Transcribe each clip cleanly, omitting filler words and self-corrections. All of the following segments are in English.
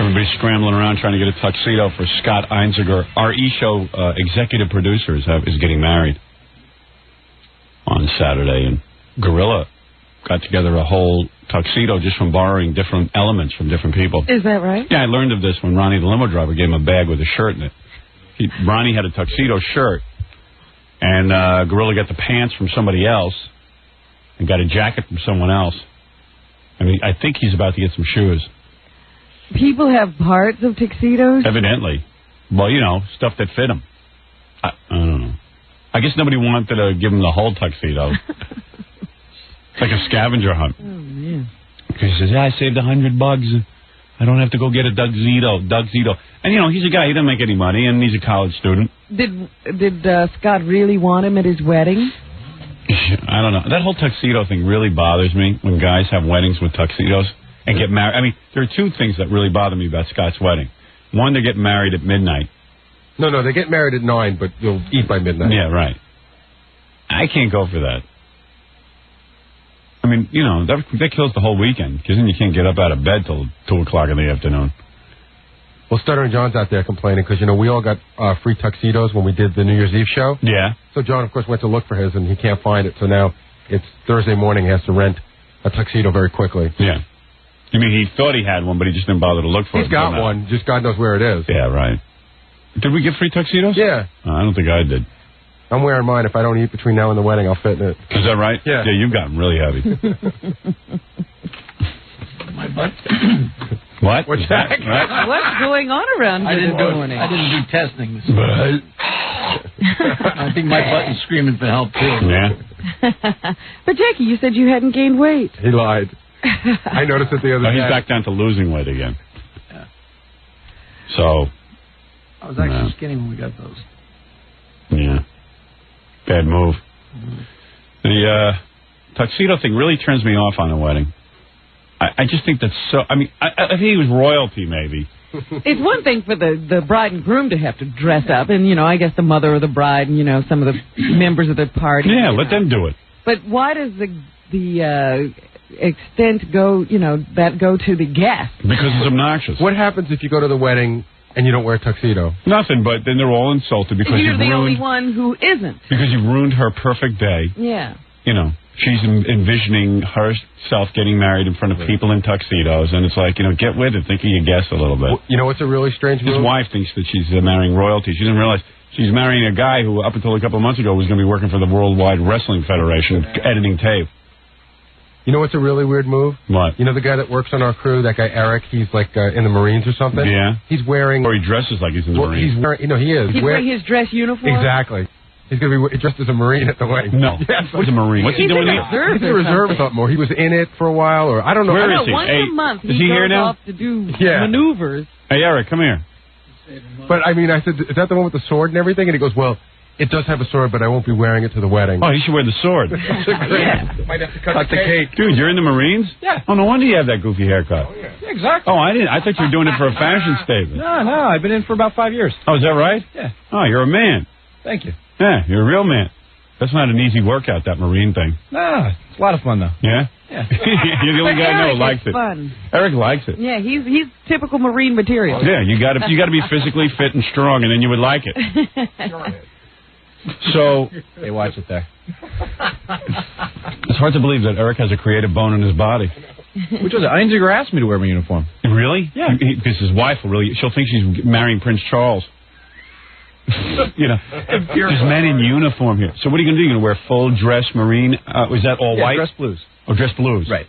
Everybody's scrambling around trying to get a tuxedo for Scott Einziger. Our E-Show executive producer is getting married on Saturday, and Gorilla got together a whole tuxedo just from borrowing different elements from different people. Is that right? Yeah, I learned of this when Ronnie the limo driver gave him a bag with a shirt in it. Ronnie had a tuxedo shirt, and Gorilla got the pants from somebody else and got a jacket from someone else. I mean, I think he's about to get some shoes. People have parts of tuxedos? Evidently. Well, you know, stuff that fit him. I don't know. I guess nobody wanted to give him the whole tuxedo. It's like a scavenger hunt. Oh, man. Because he says, yeah, I saved $100. I don't have to go get a tuxedo. And, you know, he's a guy. He doesn't make any money, and he's a college student. Did Scott really want him at his wedding? I don't know. That whole tuxedo thing really bothers me when guys have weddings with tuxedos and get married. I mean, there are two things that really bother me about Scott's wedding. One, they're getting married at midnight. No, they get married at 9, but they'll eat by midnight. Yeah, right. I can't go for that. I mean, you know, that kills the whole weekend, because then you can't get up out of bed till 2 o'clock in the afternoon. Well, Stuttering John's out there complaining because, you know, we all got free tuxedos when we did the New Year's Eve show. Yeah. So John, of course, went to look for his, and he can't find it. So now it's Thursday morning. He has to rent a tuxedo very quickly. Yeah. You mean he thought he had one, but he just didn't bother to look for it? He's got one. Just God knows where it is. Yeah, right. Did we get free tuxedos? Yeah. I don't think I did. I'm wearing mine. If I don't eat between now and the wedding, I'll fit in it. Is that right? Yeah. Yeah, you've gotten really heavy. My butt. What? What's that? What's going on around here this morning? I didn't do testing this morning. I think my butt is screaming for help, too. Yeah. But, Jackie, you said you hadn't gained weight. He lied. I noticed it the other day. He's back down to losing weight again. Yeah. So. I was actually skinny when we got those. Yeah. Bad move. Mm-hmm. The tuxedo thing really turns me off on a wedding. I just think that's so... I mean, I think he was royalty, maybe. It's one thing for the bride and groom to have to dress up, and, you know, I guess the mother of the bride and, you know, some of the members of the party. Yeah, let them do it. But why does the extent go, you know, that go to the guests? Because it's obnoxious. What happens if you go to the wedding and you don't wear a tuxedo? Nothing, but then they're all insulted because you're the only one who isn't. Because you ruined her perfect day. Yeah. You know, she's envisioning herself getting married in front of people in tuxedos, and it's like, you know, get with it. Think of your guests a little bit. Well, you know what's a really strange move? His wife thinks that she's marrying royalty. She didn't realize she's marrying a guy who, up until a couple of months ago, was going to be working for the Worldwide Wrestling Federation, editing tape. You know what's a really weird move? What? You know the guy that works on our crew, that guy Eric, he's like in the Marines or something? Yeah. He's wearing... Or he dresses like he's in the Marines. He's wearing, you know, he is. He's wearing his dress uniform? Exactly. He's going to be dressed as a Marine at the wedding. No. Yes. What's a Marine? What's he doing? He's in reserve or something. Or he was in it for a while, or I don't know. Where is he? Once a month he is he goes here now? off to do maneuvers. Hey, Eric, come here. But, I mean, I said, is that the one with the sword and everything? And he goes, well, it does have a sword, but I won't be wearing it to the wedding. Oh, he should wear the sword. Yeah. Might have to cut the cake. Dude, you're in the Marines? Yeah. Oh, no wonder you have that goofy haircut. Oh, yeah. Exactly. Oh, I didn't. I thought you were doing it for a fashion statement. No, I've been in for about 5 years. Oh, is that right? Yeah. Oh, you're a man. Thank you. Yeah, you're a real man. That's not an easy workout, that Marine thing. No, it's a lot of fun, though. Yeah? Yeah. You're the only guy I know who likes it. Fun. Eric likes it. Yeah, he's typical Marine material. Yeah, you got to be physically fit and strong, and then you would like it. So, Hey, watch it there. it's hard to believe that Eric has a creative bone in his body. Which was it? Einziger asked me to wear my uniform. Really? Yeah. Because his wife she'll think she's marrying Prince Charles. You know, there's men in uniform here. So what are you going to do? You're going to wear full dress Marine? Is that all white? Dress blues. Oh, dress blues. Right.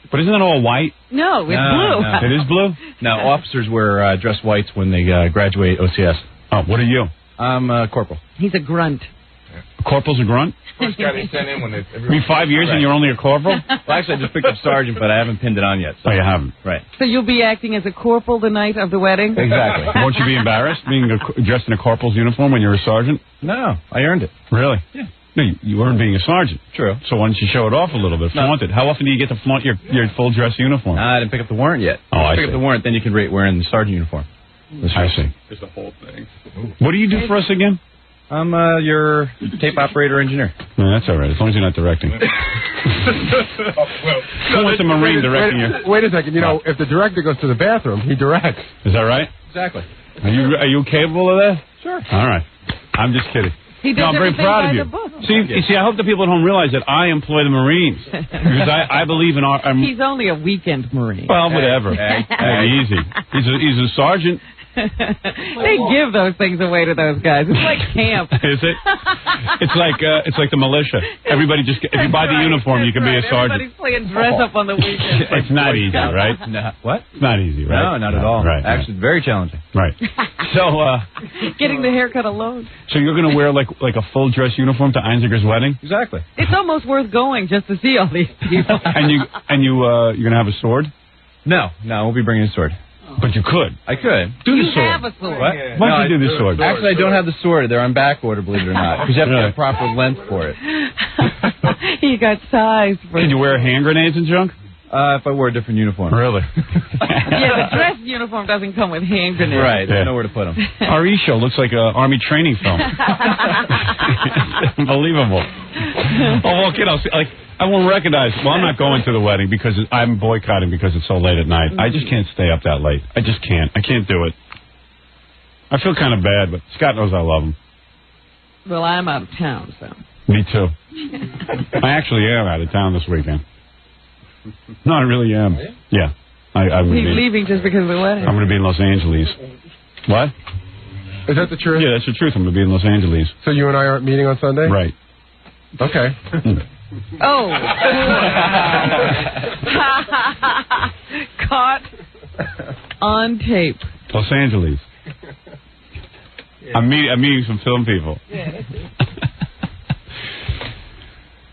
But isn't that all white? No, it's blue. No. It is blue? No, officers wear dress whites when they graduate OCS. Oh, what are you? I'm a corporal. He's a grunt. Corporal's a grunt? First guy they sent in when they... You mean 5 years and you're only a corporal? Well, actually, I just picked up sergeant, but I haven't pinned it on yet. So. Oh, you haven't? Right. So you'll be acting as a corporal the night of the wedding? Exactly. Won't you be embarrassed being dressed in a corporal's uniform when you're a sergeant? No, I earned it. Really? Yeah. No, you earned being a sergeant. True. So why don't you show it off a little bit? Flaunt it. How often do you get to flaunt your full dress uniform? I didn't pick up the warrant yet. Oh, I pick see. up the warrant, then you can rate wearing the sergeant uniform. I see. Just the whole thing. What do you do for us again? I'm your tape operator engineer. No, that's all right, as long as you're not directing. Who wants a Marine directing you? Wait a second. You know, if the director goes to the bathroom, he directs. Is that right? Exactly. Are you capable of that? Sure. All right. I'm just kidding. He does I'm very everything proud by of you. the book. See, I hope the people at home realize that I employ the Marines because I believe in our. He's only a weekend Marine. Well, whatever. Hey, easy. He's a sergeant. They give those things away to those guys. It's like camp. Is it? It's like the militia. Everybody just if you buy the uniform, you can be a sergeant. Everybody's playing dress up on the weekend. It's not easy, right? No, what? It's not easy, right? No, not at all. Right. Actually, very challenging. Right. So, Getting the haircut alone. so you're going to wear like a full dress uniform to Einziger's wedding, Exactly. It's almost worth going just to see all these people. and you're going to have a sword, No, I won't be bringing a sword. but you could I could. do You the sword. have a sword. What? Why don't you do the sword? Actually, I don't have the sword. They're on back order, believe it or not, because you have to have proper length for it. He got size for Can you wear hand grenades and junk? If I wore a different uniform. Really? Yeah, the dress uniform doesn't come with hand grenades. Right. Yeah. I know where to put them. RE show looks like an army training film. Unbelievable. Oh, well, kid, I won't recognize. Well, I'm not going to the wedding because I'm boycotting because it's so late at night. I just can't stay up that late. I just can't. I can't do it. I feel kind of bad, but Scott knows I love him. Well, I'm out of town, so. Me too. I actually am out of town this weekend. No, I really am. Yeah. I'm He's gonna be, leaving just because of the wedding. I'm going to be in Los Angeles. What? Is that the truth? Yeah, that's the truth. I'm going to be in Los Angeles. So you and I aren't meeting on Sunday? Right. Okay. Oh. Caught on tape. Los Angeles. I'm meeting some film people.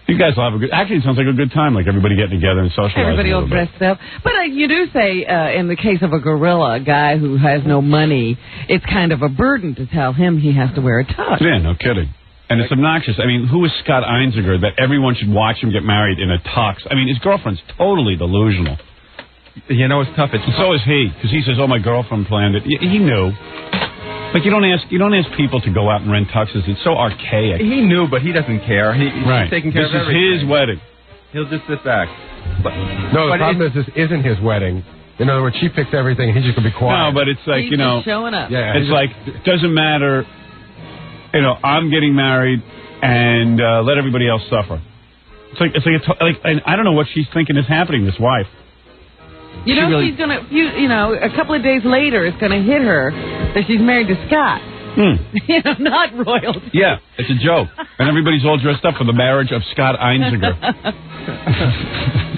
You guys will have a good. Actually, it sounds like a good time. Like everybody getting together and socializing. Everybody a all little bit. dressed up. But you do say, in the case of a gorilla, a guy who has no money, it's kind of a burden to tell him he has to wear a tux. Yeah, no kidding. And it's obnoxious. I mean, who is Scott Einziger that everyone should watch him get married in a tux? I mean, his girlfriend's totally delusional. You know, it's tough. And so is he, because he says, "Oh, my girlfriend planned it." He knew. Like you don't ask people to go out and rent tuxes. It's so archaic. He knew, but he doesn't care. He's taking care of everything. This is his wedding. He'll just sit back. But No, the problem is this isn't his wedding. In other words, she picks everything and he's just going to be quiet. No, but it's like, He's you know, just showing up. Yeah, it's like, it doesn't matter, you know, I'm getting married and let everybody else suffer. And I don't know what she's thinking is happening, this wife. You know, she's going to, a couple of days later, it's going to hit her that she's married to Scott. You know, not royalty. Yeah, it's a joke. And everybody's all dressed up for the marriage of Scott Einziger.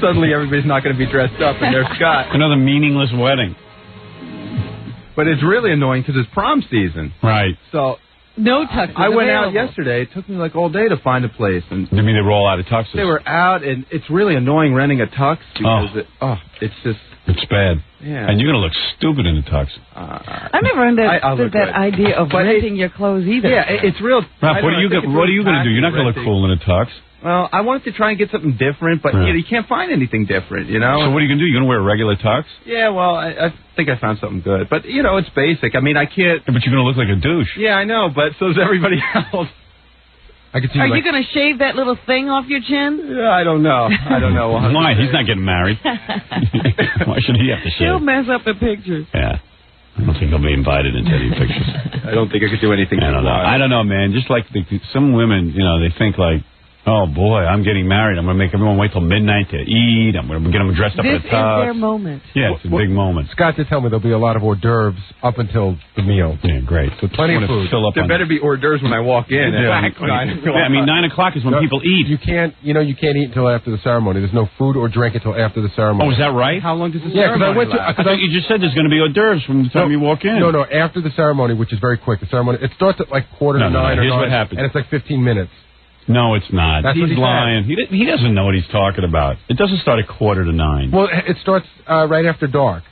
suddenly everybody's not going to be dressed up, and there's Scott. Another meaningless wedding. But it's really annoying because it's prom season. Right. So no tuxes I went out available. yesterday. It took me like all day to find a place, and You mean they were all out of tuxes? they were out, and it's really annoying renting a tux because it's just. It's bad. Yeah. And you're going to look stupid in a tux. I never I'll understood look that good. idea of But renting your clothes either. Yeah, it's real. Ralph, what are you going to do? You're not going to look cool in a tux. Well, I wanted to try and get something different, but Yeah. you can't find anything different, you know? So what are you going to do? You're going to wear a regular tux? Yeah, well, I think I found something good. But, it's basic. I mean, I can't... Yeah, but you're going to look like a douche. Yeah, I know, but so is everybody else. I can see Are you going to shave that little thing off your chin? Yeah, I don't know. Why? He's not getting married. Why should he have to shave? He'll mess up the pictures. Yeah. I don't think he'll be invited into any pictures. I don't think I could do anything. I don't know. I don't know, man. Just like some women, they think like, oh, boy, I'm getting married. I'm going to make everyone wait till midnight to eat. I'm going to get them dressed up in a This is tux. their moment. Yeah, it's a big moment. Scott did tell me there'll be a lot of hors d'oeuvres up until the meal. Yeah, great. So plenty of food. Fill up There on better be hors d'oeuvres when I walk in. Exactly. Yeah, I mean, 9 o'clock is when people eat. You can't eat until after the ceremony. There's no food or drink until after the ceremony. Oh, is that right? How long does the Yeah, because I ceremony went to. last? I thought you just said there's going to be hors d'oeuvres from the time you walk in. No, after the ceremony, which is very quick. The ceremony, it starts at like quarter to 9 or Here's 9, what happens. and it's like 15 minutes. No, it's not. That's what He's he lying. He doesn't know what he's talking about. It doesn't start at 8:45. Well, it starts right after dark.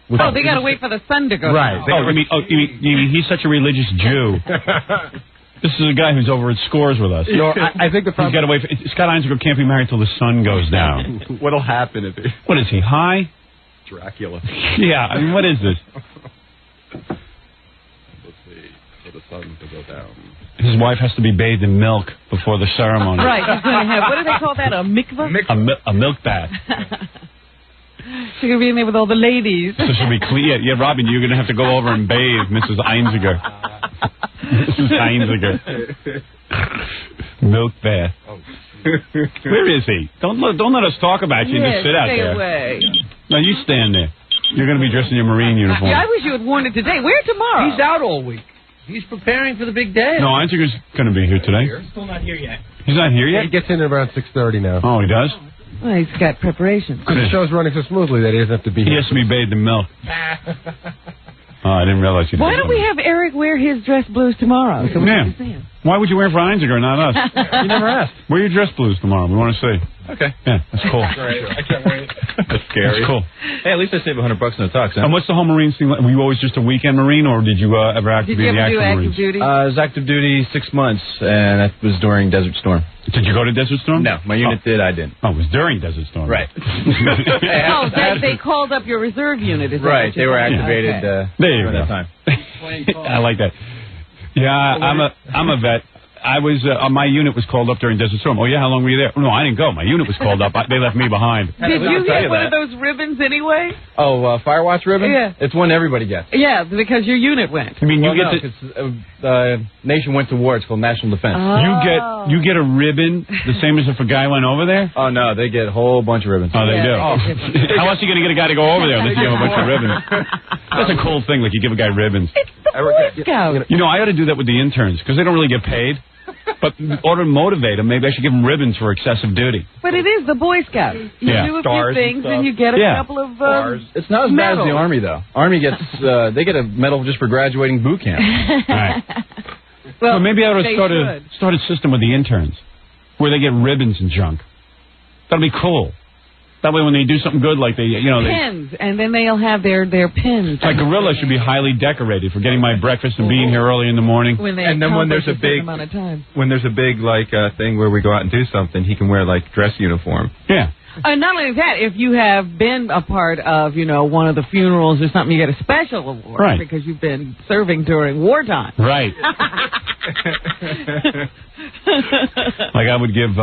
Oh, they got to wait for the sun to go Right. down. You mean he's such a religious Jew? This is a guy who's over at Scores with us. No, I think the He's problem. got to wait. Scott Einziger can't be married till the sun goes down. What'll happen if it's What is he, high? Dracula? Yeah, I mean, what is this? Let's see. For the sun to go down. His wife has to be bathed in milk before the ceremony. Right, he's going to have, what do they call that, a mikvah? A milk bath. She's going to be in there with all the ladies. So she'll be clean. Yeah, Robin, you're going to have to go over and bathe Mrs. Einziger. Mrs. Einziger. Milk bath. Where is he? Don't let us talk about you. Just sit out stay there. Away. No, you stand there. You're going to be dressed in your Marine uniform. Yeah, I wish you had worn it today. Where tomorrow? He's out all week. He's preparing for the big day. No, Einziger's going to be here today. Still not here yet. He's not here yet? He gets in around 6:30 now. Oh, he does? Well, he's got preparations. Because the show's running so smoothly that he doesn't have to be He here. has to be bathed in milk. Oh, I didn't realize you did. Why don't we have Eric wear his dress blues tomorrow? So we can see him. Why would you wear it for Einziger, not us? You never asked. Wear your dress blues tomorrow. We want to see. Okay. Yeah, that's cool. I can't wait. That's scary. That's cool. Hey, at least I save $100 in the tux, huh? And what's the whole Marine thing like? Were you always just a weekend Marine, or did you ever active Did you be in the ever do active active Marines? duty? I was active duty 6 months, and that was during Desert Storm. Did you go to Desert Storm? No, my unit did, I didn't. Oh, it was during Desert Storm. Right. Oh, they called up your reserve unit. Is that Right, what they you're were saying? activated Okay. There you during go. that time. I like that. Yeah, I'm a vet. I was my unit was called up during Desert Storm. Oh yeah, how long were you there? No, I didn't go. My unit was called up. They left me behind. Did you get one of those ribbons anyway? Oh, Firewatch ribbon? Yeah. It's one everybody gets. Yeah, because your unit went. I mean, you Well, get no, 'cause, the nation went to war. It's called National Defense. you get a ribbon the same as if a guy went over there. Oh, no, they get a whole bunch of ribbons. Oh, they do. Oh. How else are you going to get a guy to go over there unless you give him a bunch of ribbons? That's a cool thing. Like you give a guy ribbons. It's the Boy Scout. You know, I ought to do that with the interns because they don't really get paid. But in order to motivate them, maybe I should give them ribbons for excessive duty. But it is the Boy Scout. You Yeah. do a Stars few and things stuff. and you get a Yeah. couple of It's not as bad as medals. the Army, though. Army gets, they get a medal just for graduating boot camp. Right. Well, So maybe I ought they to should. start a system with the interns where they get ribbons and junk. That'll be cool. That way when they do something good, like they Pins, and then they'll have their pins. like Gorilla should be highly decorated for getting my breakfast and being here early in the morning. When they And then when there's a accomplish certain big- amount of time. When there's a big, thing where we go out and do something, he can wear, dress uniform. Yeah. Not only that, if you have been a part of, one of the funerals or something, you get a special award Right. because you've been serving during wartime. Right. Like I would give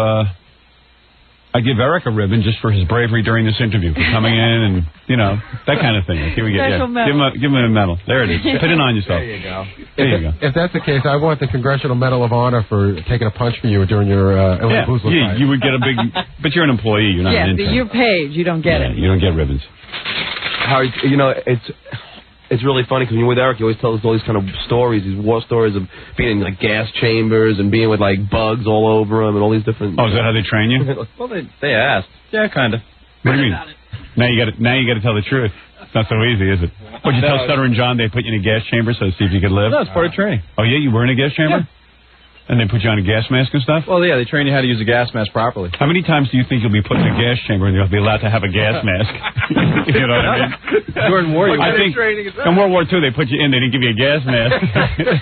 Eric a ribbon just for his bravery during this interview, for coming in and, that kind of thing. Like, here we go. Special medal. Give him a medal. There it is. Put it on yourself. There you go. There you go. If that's the case, I want the Congressional Medal of Honor for taking a punch for you during your Yeah, Boozler fight. you would get a big, but you're an employee. You're not Yeah, an intern. you're paid. You don't get it. You don't get ribbons. How it's really funny because when you're with Eric, he always tells us all these kind of stories, these war stories of being in gas chambers and being with bugs all over him and all these different. Oh, is that how they train you? Well, they asked. Yeah, kind of. What do you mean? Now you got to tell the truth. It's not so easy, is it? Would you tell Stutter and John they put you in a gas chamber so to see if you could live? No, it's part of training. Oh yeah, you were in a gas chamber? Yeah. And they put you on a gas mask and stuff? Well, yeah, they train you how to use a gas mask properly. How many times do you think you'll be put in a gas chamber and you'll be allowed to have a gas mask? You know what I mean? During war, I think in World War II they put you in, they didn't give you a gas mask.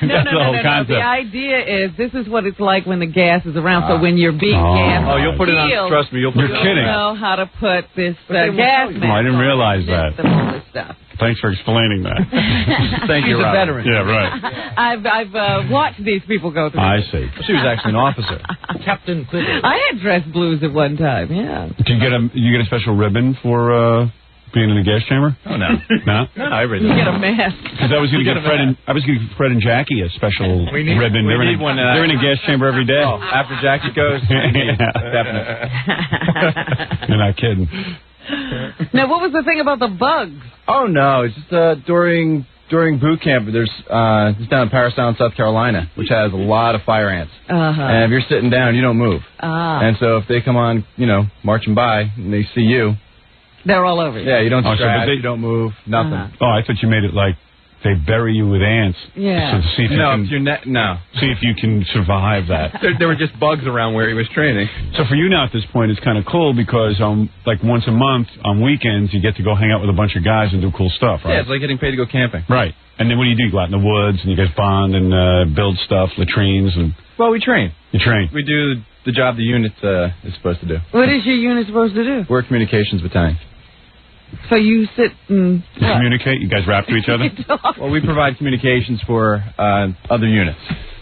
That's the whole concept. The idea is this is what it's like when the gas is around. So when you're being gassed, Oh, you'll put it on. Trust me, you'll put You're it on. kidding. know how to put this gas mask. Oh, I didn't realize that. All this stuff. Thanks for explaining that. Thank you, He's a Robin. veteran. Yeah, right. I've watched these people go through. I see. She was actually an officer. Captain Quigley. I had dress blues at one time. Yeah. Do you get a special ribbon for being in a gas chamber? Oh, no. No? No, I read You that. get a mask. Because I was going to get Fred and Jackie a special We need- ribbon. we They're need one, they're in a gas chamber every day. Oh, after Jackie goes, definitely. You're not kidding. Now, what was the thing about the bugs? Oh no, it's just during boot camp. There's it's down in Parristown, South Carolina, which has a lot of fire ants. And if you're sitting down, you don't move. And so if they come on, marching by and they see you, They're all over you. yeah, you don't Oh, so scratch, but you don't move, nothing. Uh-huh. Oh, I thought you made it like they bury you with ants. Yeah. So to see if you No, can it's your no. see if you can survive that. There were just bugs around where he was training. So for you now at this point, it's kind of cool because like once a month on weekends you get to go hang out with a bunch of guys and do cool stuff, right? Yeah, it's like getting paid to go camping. Right. And then what do? You go out in the woods and you guys bond and build stuff, latrines, and Well, we train. you train. We do the job the unit is supposed to do. What is your unit supposed to do? We're a communications battalion. So you sit and You communicate. You guys rap to each other. talk. Well, we provide communications for other units.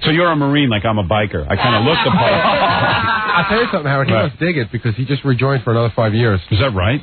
So you're a Marine like I'm a biker. I kind of look the part. I'll tell you something, Howard. He must dig it because he just rejoined for another 5 years. Is that right?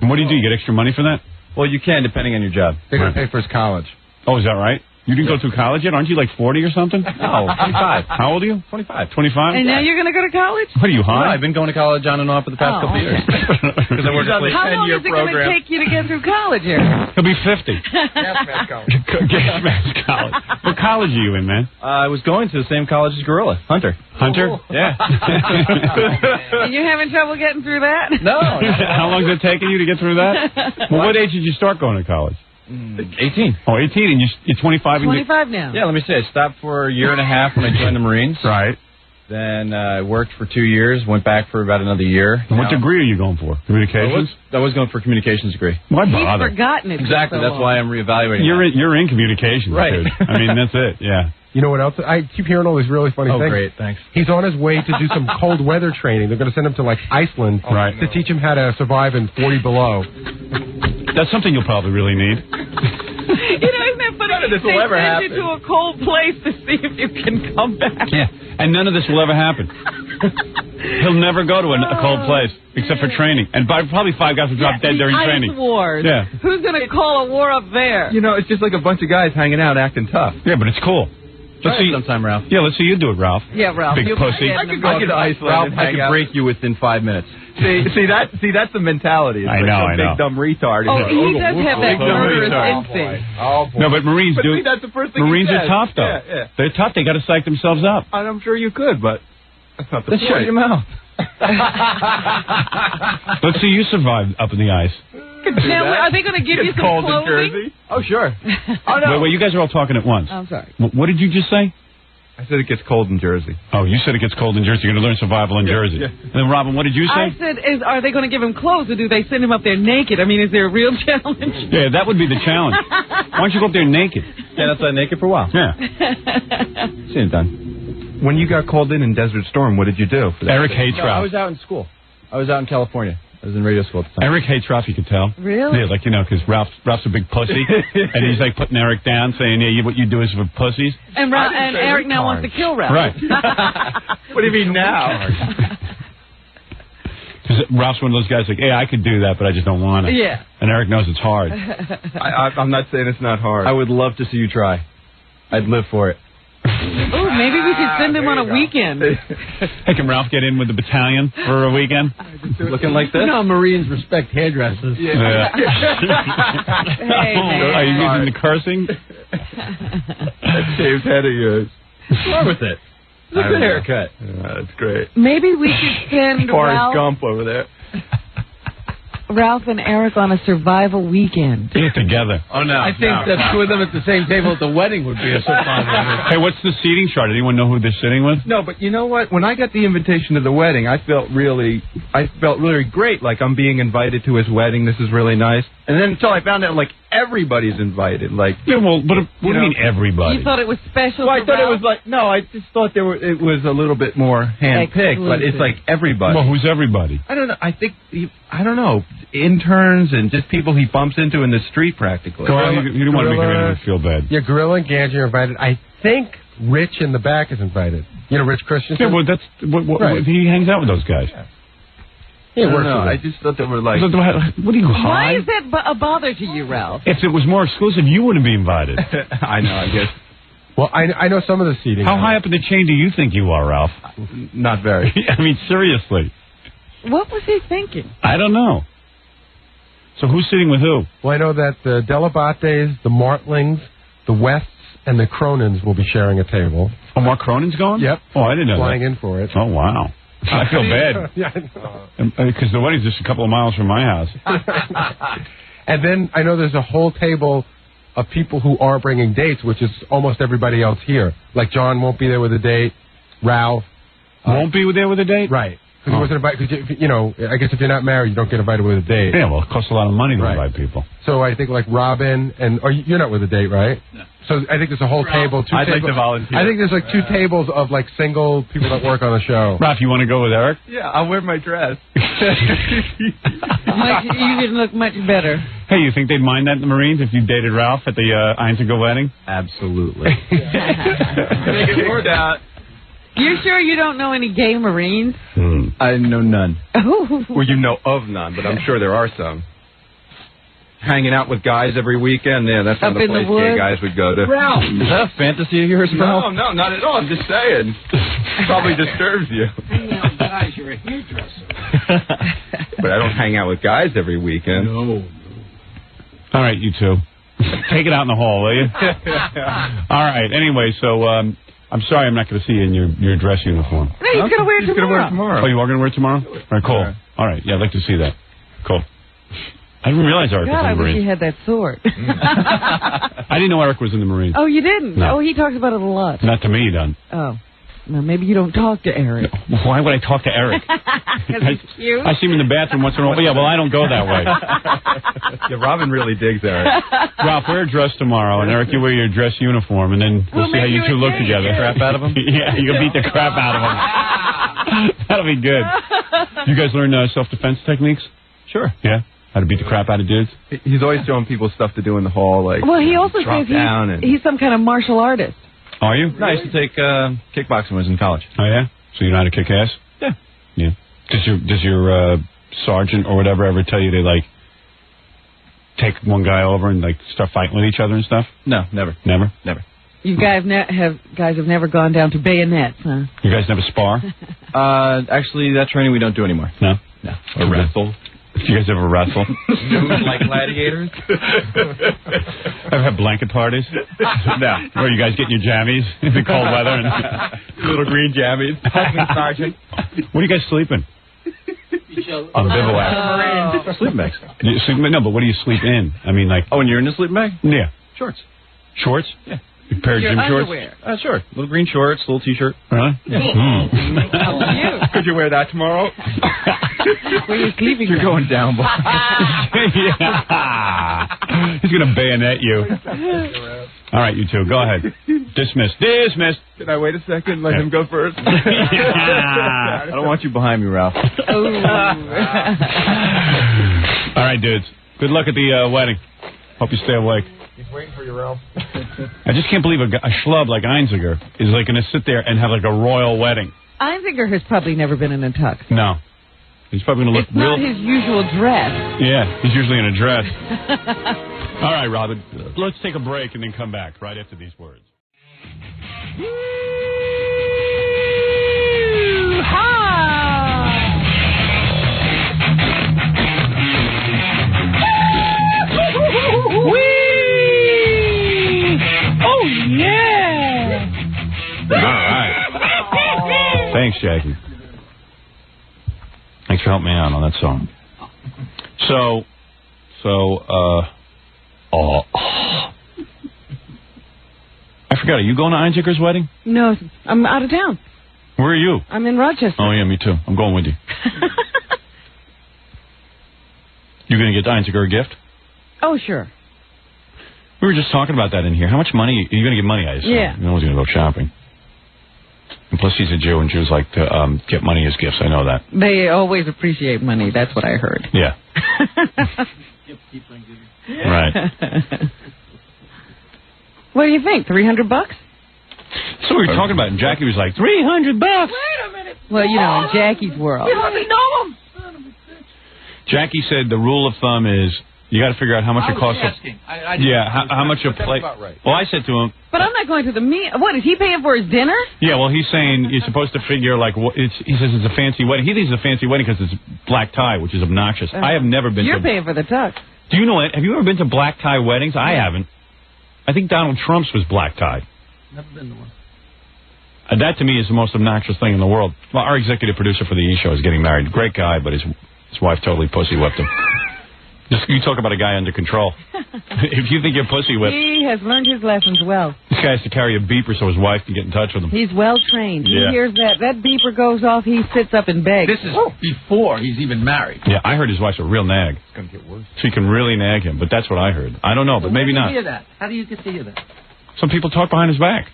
And what do? You get extra money for that? Well, you can, depending on your job. They're going to pay for his college. Oh, is that right? You didn't go through college yet? Aren't you like 40 or something? No, 25. How old are you? 25. 25? And now you're going to go to college? What are you, high? No, I've been going to college on and off for the past couple of years. Because I worked on the 10-year program. How long is it going to take you to get through college here? He'll be 50. Gas mask college. Gas mask college. What college are you in, man? I was going to the same college as Gorilla, Hunter. Hunter? Yeah. And you're having trouble getting through that? No. How long has it taken you to get through that? Well, what age did you start going to college? 18. Oh, 18, and you're 25? 25 now. Yeah, let me see. I stopped for a year and a half when I joined the Marines. Right. Then I worked for 2 years, went back for about another year. And what degree are you going for? Communications? I was going for a communications degree. Why He's bother? forgotten it. Exactly. That's why I'm reevaluating. You're in communications, Right. dude. I mean, that's it. Yeah. You know what else? I keep hearing all these really funny things. Oh, great. Thanks. He's on his way to do some cold weather training. They're going to send him to, like, Iceland to teach him how to survive in 40 below. That's something you'll probably really need. You know, isn't that funny? None of this will they ever send happen. you to a cold place to see if you can come back. Yeah, and none of this will ever happen. He'll never go to a cold place except for training. And probably 5 guys will drop dead during ice training. Wars. Yeah. Who's going to call a war up there? You know, it's just like a bunch of guys hanging out acting tough. Yeah, but it's cool. Let's see sometime, Ralph. Yeah, let's see you do it, Ralph. Yeah, Ralph. Big pussy. I could go to Iceland. Ralph, I could break you within 5 minutes. See, that's the mentality. It's I like know, some I know. big dumb retard. Oh, he does have that murderous instinct. Oh, boy. No, but Marines do. That's the first thing Marines he are says. tough, though. Yeah. They're tough. They got to psych themselves up. And I'm sure you could, but that's not the Let's shut point. your mouth. Let's see you survive up in the ice. Now, are they going to give you some cold clothing? in Jersey. Oh, sure. Oh, no. Wait, you guys are all talking at once. I'm sorry. What did you just say? I said it gets cold in Jersey. Oh, you said it gets cold in Jersey. You're going to learn survival in Jersey. Yeah. And then, Robin, what did you say? I said, are they going to give him clothes, or do they send him up there naked? I mean, is there a real challenge? Yeah, that would be the challenge. Why don't you go up there naked? Yeah, that's naked for a while. Yeah. Seen it done. When you got called in Desert Storm, what did you do? For that? Eric hates I Ralph. was out in school. I was out in California. I was in radio school at the time. Eric hates Ralph, you could tell. Really? Yeah, like, you know, because Ralph's a big pussy, and he's like putting Eric down, saying, yeah, what you do is for pussies. And Eric now wants to kill Ralph. Right. What do you mean now? Because Ralph's one of those guys like, hey, I could do that, but I just don't want it. Yeah. And Eric knows it's hard. I'm not saying it's not hard. I would love to see you try. I'd live for it. Oh, maybe we should send him on a weekend. Hey, can Ralph get in with the battalion for a weekend? Looking like this? You know, Marines respect hairdressers. Yeah. Hey, man. Are you using the cursing? That shaved head of yours. What's wrong with it? It's a good haircut. That's great. Maybe we should send Forrest Gump over there. Ralph and Eric on a survival weekend. Get together. Oh, no. I think that two of them at the same table at the wedding would be a surprise. Hey, what's the seating chart? Does anyone know who they're sitting with? No, but you know what? When I got the invitation to the wedding, I felt really great. Like, I'm being invited to his wedding. This is really nice. And then until I found out, like, everybody's invited. Like, Yeah, well, but what do you mean everybody? You thought it was special well, I for thought it Ralph? was like, no, I just thought it was a little bit more hand-picked, but it's like everybody. Well, who's everybody? I don't know. I think, I don't know, interns and just people he bumps into in the street practically. Well, you don't want to make anyone feel bad. Yeah, Gorilla and Ganji are invited. I think Rich in the back is invited. You know, Rich Christensen? Yeah, well, that's Right. he hangs out with those guys. He I don't works know. with I them. just thought they were like... What are you, high? Why is that a bother to you, Ralph? If it was more exclusive, you wouldn't be invited. I know, I guess. Well, I know some of the seating. How high up in the chain do you think you are, Ralph? Not very. I mean, seriously. What was he thinking? I don't know. So who's sitting with who? Well, I know that the Delabates, the Martlings, the Wests, and the Cronins will be sharing a table. Oh, Mark Cronin's going? Yep. Oh, I didn't know Flying that. in for it. Oh, wow. I feel bad. Yeah, I know. Because the wedding's just a couple of miles from my house. And then I know there's a whole table of people who are bringing dates, which is almost everybody else here. Like John won't be there with a date. Ralph. Won't be there with a date? Right. Because he wasn't invited. Because, you know, I guess if you're not married, you don't get invited with a date. Yeah, well, it costs a lot of money to Right. invite people. So I think like Robin and you're not with a date, right? No. So I think there's a whole table. I'd like tables. to volunteer. I think there's like 2 tables of like single people that work on the show. Ralph, you want to go with Eric? Yeah, I'll wear my dress. You can look much better. Hey, you think they'd mind that in the Marines if you dated Ralph at the Einziger wedding? Absolutely. You sure you don't know any gay Marines? I know none. Well, you know of none, but I'm sure there are some. Hanging out with guys every weekend, yeah, that's not the place gay guys would go to. Ralph, is that a fantasy of yours, Ralph? No, not at all. I'm just saying. Probably disturbs you. Hanging out with guys, you're a hairdresser. But I don't hang out with guys every weekend. No. All right, you two. Take it out in the hall, will you? All right, anyway, so I'm sorry I'm not going to see you in your dress uniform. No, he's going to wear it tomorrow. Oh, you are going to wear it tomorrow? All right, cool. All right, yeah, I'd like to see that. Cool. I didn't realize Eric was in the Marines. God, I wish he had that sword. I didn't know Eric was in the Marines. Oh, you didn't? No. Oh, he talks about it a lot. Not to me, he doesn't. Oh. Well, maybe you don't talk to Eric. No. Why would I talk to Eric? Because he's cute. I see him in the bathroom once in a while. Yeah, well, I don't go that way. Yeah, Robin really digs Eric. Ralph, wear a dress tomorrow, and Eric, you wear your dress uniform, and then we'll see how you two look together. Crap out of him? Yeah, you can beat the crap out of him. That'll be good. You guys learn self-defense techniques? Sure. Yeah? How to beat the crap out of dudes? He's always showing people stuff to do in the hall, like well, he also drop says down and he's some kind of martial artist. Are you? No, I used to take kickboxing when I was in college. Oh, yeah? So you know how to kick ass? Yeah. Yeah. Does your sergeant or whatever ever tell you to, like, take one guy over and, like, start fighting with each other and stuff? No, never. Never? Never. You guys have never gone down to bayonets, huh? You guys never spar? Actually, that training we don't do anymore. No? No. or wrestle. You guys ever wrestle? Like gladiators? Ever have blanket parties? No. Where you guys get in your jammies in the cold weather and Little green jammies. Sergeant. What are you guys sleeping? On bivouac. Sleeping bags. You sleep, no, but what do you sleep in? I mean, like... Oh, and you're in the sleeping bag? Yeah. Shorts. Shorts? Yeah. A pair of Your gym underwear. shorts? Sure. Little green shorts, little T-shirt. Really? Yeah. Could you wear that tomorrow? Where you sleeping? You're going down, boy. Yeah. He's going to bayonet you. All right, you two, go ahead. Dismissed. Dismissed. Can I wait a second? Let him go first. I don't want you behind me, Ralph. All right, dudes. Good luck at the wedding. Hope you stay awake. He's waiting for you, Ralph. I just can't believe a schlub like Einziger is like going to sit there and have like a royal wedding. Einziger has probably never been in a tux. No. He's probably going to look It's not his usual dress. Yeah, he's usually in a dress. All right, Robin. Let's take a break and then come back right after these words. Oh, yeah! All right. Thanks, Jackie. Thanks for helping me out on that song. I forgot, are you going to Einziger's wedding? No, I'm out of town. Where are you? I'm in Rochester. Oh, yeah, me too. I'm going with you. You going to get Einziger a gift? Oh, sure. We were just talking about that in here. How much money? You're going to get money, I assume. Yeah. No one's going to go shopping. And plus, he's a Jew, and Jews like to get money as gifts. I know that. They always appreciate money. That's what I heard. Yeah. Right. What do you think? $300? So we were talking about it, and Jackie was like, $300. Wait a minute. Well, you know, in Jackie's world. You don't know him. Jackie said the rule of thumb is you got to figure out how much it costs. How much a plate. Right. Well, I said to him, But I'm not going to the meal. What, is he paying for his dinner? yeah, well, he's saying you're supposed to figure, like, he says it's a fancy wedding. He thinks it's a fancy wedding because it's black tie, which is obnoxious. I have never been You're to... paying for the tux. Do you know it? Have you ever been to black tie weddings? I haven't. I think Donald Trump's was black tie. Never been to one. That, to me, is the most obnoxious thing in the world. Well, our executive producer for the E! Show is getting married. Great guy, but his wife totally pussy whipped him. Just, you talk about a guy under control. If you think you're pussy whipped... He has learned his lessons well. This guy has to carry a beeper so his wife can get in touch with him. He's well trained. Yeah. He hears that beeper goes off, he sits up and begs. This is before he's even married. Yeah, I heard his wife's a real nag. It's going to get worse. She can really nag him, but that's what I heard. I don't know, but maybe not. How do you hear that? How do you get to hear that? Some people talk behind his back.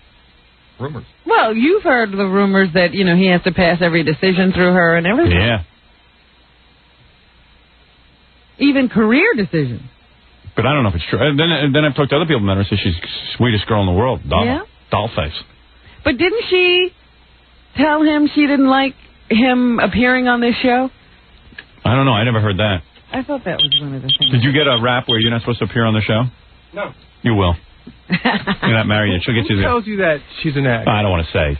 Rumors. Well, you've heard the rumors that, you know, he has to pass every decision through her and everything. Yeah. Even career decisions. But I don't know if it's true. And then I've talked to other people who met her and said she's the sweetest girl in the world. Doll face. But didn't she tell him she didn't like him appearing on this show? I don't know. I never heard that. I thought that was one of the things. Did you get a rap where you're not supposed to appear on the show? No. You will. You're not married yet. She'll get you Who there. tells you that she's an act? I don't want to say.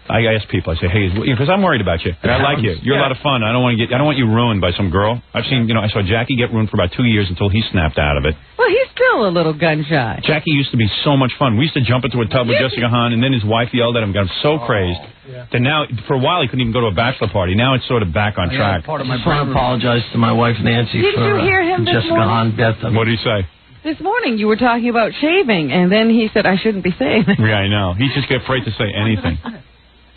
I ask people. I say, hey, because I'm worried about you, and I like you. You're a lot of fun. I don't want you ruined by some girl. I've seen. I saw Jackie get ruined for about 2 years until he snapped out of it. Well, he's still a little gun shy. Jackie used to be so much fun. We used to jump into a tub with Jessica Hahn, and then his wife yelled at him, got him so crazed. That now, for a while, he couldn't even go to a bachelor party. Now it's sort of back on track. Part of my plan. Apologize to my wife Nancy Didn't for you hear him this Jessica morning? Hahn death. What did he say? This morning you were talking about shaving, and then he said, I shouldn't be saying that. Yeah, I know. He just get afraid to say anything.